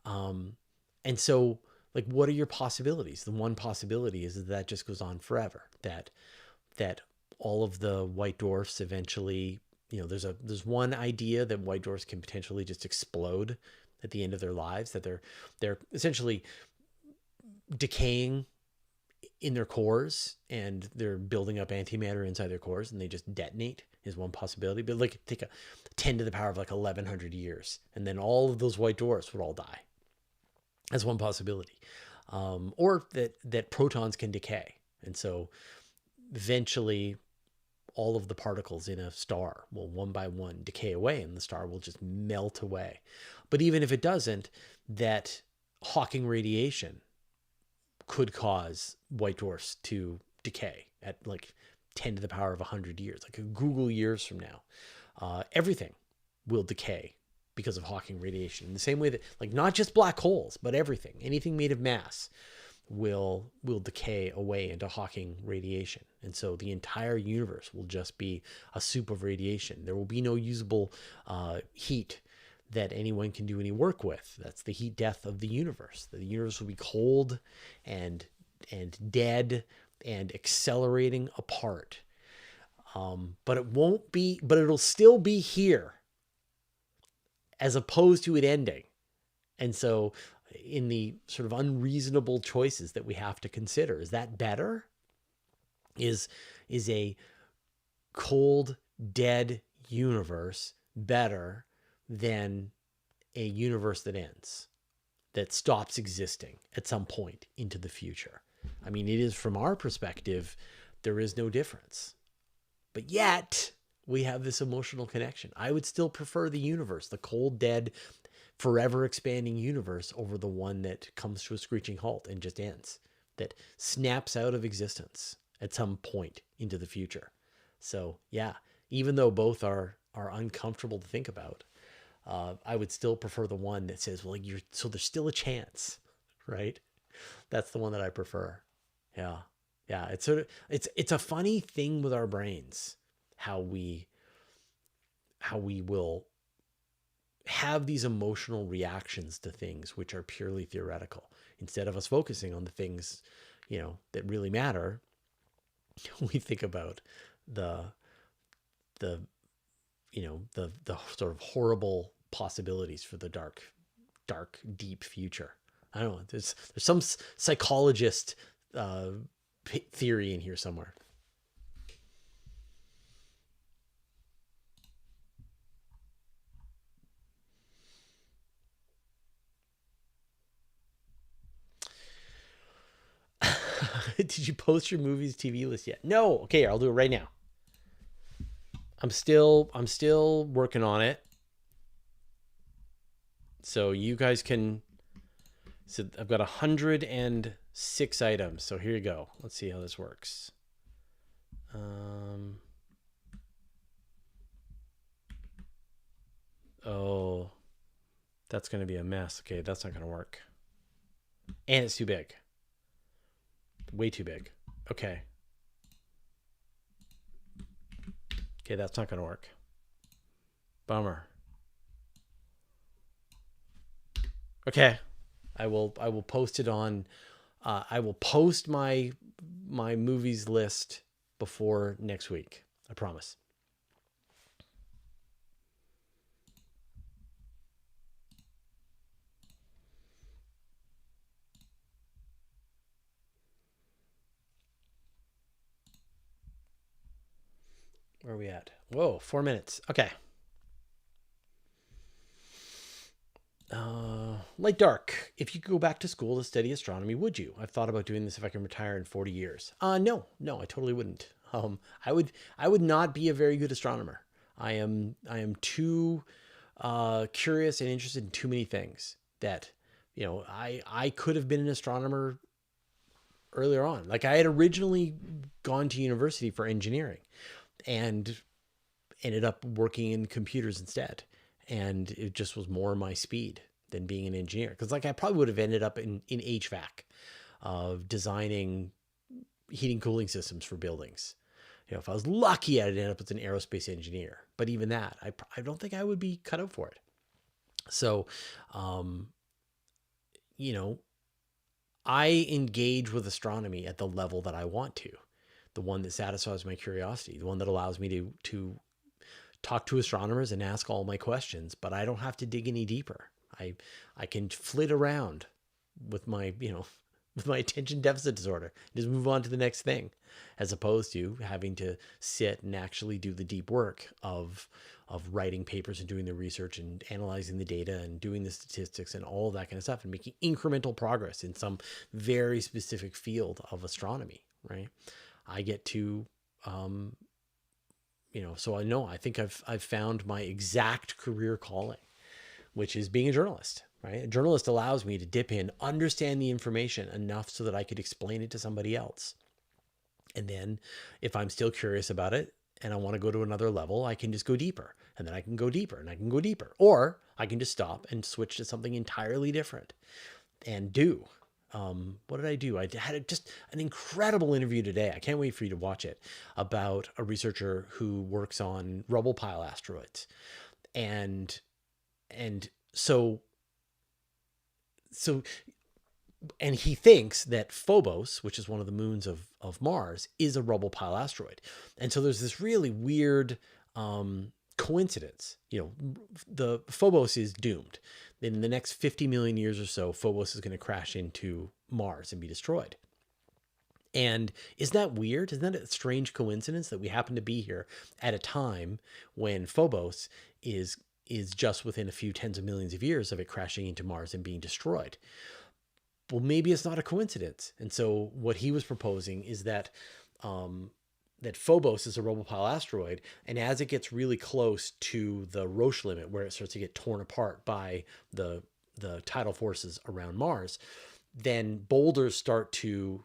And so, like, what are your possibilities? The one possibility is that just goes on forever. That all of the white dwarfs eventually, there's one idea that white dwarfs can potentially just explode at the end of their lives. That they're essentially decaying in their cores and they're building up antimatter inside their cores and they just detonate is one possibility. But like, take a 10 to the power of like 1100 years and then all of those white dwarfs would all die. That's one possibility. Or that protons can decay. And so eventually all of the particles in a star will one by one decay away and the star will just melt away. But even if it doesn't, that Hawking radiation could cause white dwarfs to decay at like 10 to the power of 100 years, like a Google years from now. Everything will decay because of Hawking radiation. In the same way that, like, not just black holes, but everything, anything made of mass will decay away into Hawking radiation. And so the entire universe will just be a soup of radiation. There will be no usable heat that anyone can do any work with. That's the heat death of the universe. The universe will be cold and dead and accelerating apart. But it'll still be here, as opposed to it ending. And so in the sort of unreasonable choices that we have to consider, is that better? Is a cold, dead universe better than a universe that ends, that stops existing at some point into the future? I mean, it is, from our perspective, there is no difference. But yet, we have this emotional connection. I would still prefer the universe, the cold, dead, forever expanding universe, over the one that comes to a screeching halt and just ends, that snaps out of existence at some point into the future. So yeah, even though both are uncomfortable to think about, I would still prefer the one that says, well, so there's still a chance, right? That's the one that I prefer. Yeah. Yeah. It's a funny thing with our brains, how we will have these emotional reactions to things which are purely theoretical, instead of us focusing on the things, that really matter. We think about the sort of horrible possibilities for the dark, deep future. I don't know. There's some psychologist theory in here somewhere. Did you post your movies TV list yet? No. Okay, I'll do it right now. I'm still working on it. So you guys can. So I've got 106 items. So here you go. Let's see how this works. Oh, that's going to be a mess. Okay, that's not going to work. And it's too big. Way too big. Okay. Okay, that's not going to work. Bummer. Okay. I will post it on I will post my movies list before next week. I promise. Where are we at? Whoa, 4 minutes. Okay. Light dark. If you could go back to school to study astronomy, would you? I've thought about doing this if I can retire in 40 years. No, I totally wouldn't. I would not be a very good astronomer. I am too curious and interested in too many things that, I could have been an astronomer earlier on. Like I had originally gone to university for engineering and ended up working in computers instead. And it just was more my speed than being an engineer. Because like I probably would have ended up in HVAC, designing heating cooling systems for buildings. If I was lucky, I'd end up as an aerospace engineer. But even that, I don't think I would be cut out for it. So, I engage with astronomy at the level that I want to. The one that satisfies my curiosity, the one that allows me to talk to astronomers and ask all my questions, but I don't have to dig any deeper. I can flit around with my, with my attention deficit disorder, just move on to the next thing, as opposed to having to sit and actually do the deep work of writing papers and doing the research and analyzing the data and doing the statistics and all that kind of stuff and making incremental progress in some very specific field of astronomy, right? I get to, so I think I've found my exact career calling, which is being a journalist, right? A journalist allows me to dip in, understand the information enough so that I could explain it to somebody else. And then if I'm still curious about it and I want to go to another level, I can just go deeper, and then I can go deeper and I can go deeper, or I can just stop and switch to something entirely different and do. What did I do? I had just an incredible interview today. I can't wait for you to watch it, about a researcher who works on rubble pile asteroids. And so he thinks that Phobos, which is one of the moons of Mars, is a rubble pile asteroid. And so there's this really weird coincidence. The Phobos is doomed. In the next 50 million years or so, Phobos is going to crash into Mars and be destroyed. And isn't that weird? Isn't that a strange coincidence that we happen to be here at a time when Phobos is just within a few tens of millions of years of it crashing into Mars and being destroyed? Well, maybe it's not a coincidence. And so what he was proposing is that that Phobos is a rubble pile asteroid, and as it gets really close to the Roche limit, where it starts to get torn apart by the tidal forces around Mars, then boulders start to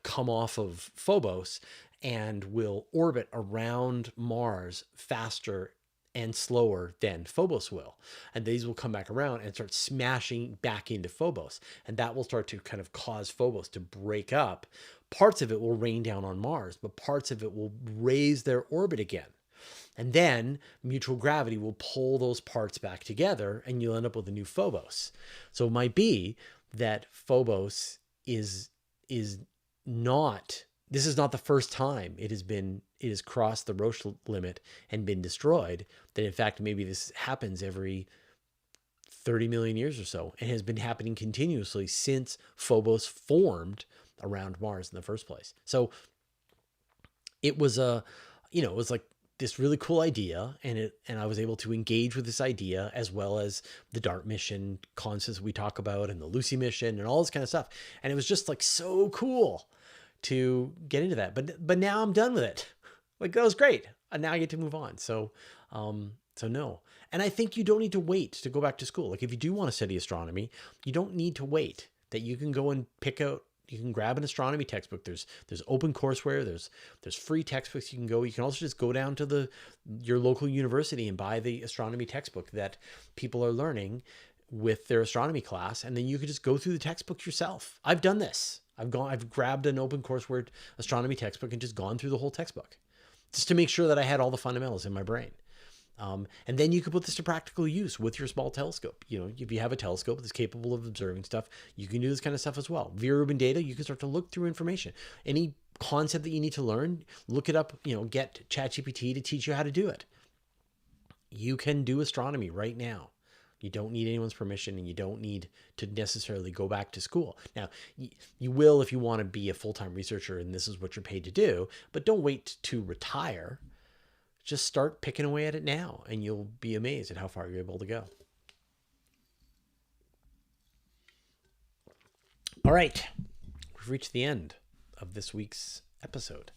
come off of Phobos and will orbit around Mars faster and slower than Phobos will. And these will come back around and start smashing back into Phobos. And that will start to kind of cause Phobos to break up. Parts of it will rain down on Mars, but parts of it will raise their orbit again. And then mutual gravity will pull those parts back together and you'll end up with a new Phobos. So it might be that Phobos is not, this is not the first time it has crossed the Roche limit and been destroyed. That in fact, maybe this happens every 30 million years or so and has been happening continuously since Phobos formed around Mars in the first place. So it was it was like this really cool idea, and I was able to engage with this idea, as well as the DART mission concepts we talk about and the Lucy mission and all this kind of stuff. And it was just like so cool to get into that. But now I'm done with it. Like, that was great. And now I get to move on. So no. And I think you don't need to wait to go back to school. Like, if you do want to study astronomy, you don't need to wait. That you can go and you can grab an astronomy textbook. There's open courseware. There's free textbooks you can go. You can also just go down to your local university and buy the astronomy textbook that people are learning with their astronomy class, and then you can just go through the textbook yourself. I've done this. I've grabbed an open courseware astronomy textbook and just gone through the whole textbook, just to make sure that I had all the fundamentals in my brain. And then you can put this to practical use with your small telescope. You know, if you have a telescope that's capable of observing stuff, you can do this kind of stuff as well. Vera Rubin data, you can start to look through information. Any concept that you need to learn, look it up, you know, get ChatGPT to teach you how to do it. You can do astronomy right now. You don't need anyone's permission, and you don't need to necessarily go back to school. Now, you will if you want to be a full-time researcher and this is what you're paid to do, but don't wait to retire. Just start picking away at it now, and you'll be amazed at how far you're able to go. All right, we've reached the end of this week's episode.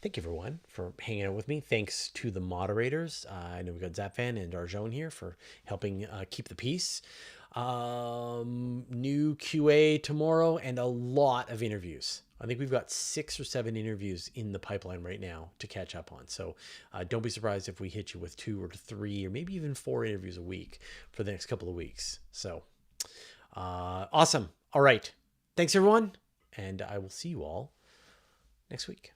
Thank you, everyone, for hanging out with me. Thanks to the moderators. I know we got Zapfan and Arjone here for helping keep the peace. New QA tomorrow and a lot of interviews. I think we've got 6 or 7 interviews in the pipeline right now to catch up on. So don't be surprised if we hit you with 2 or 3 or maybe even 4 interviews a week for the next couple of weeks. So awesome. All right. Thanks, everyone. And I will see you all next week.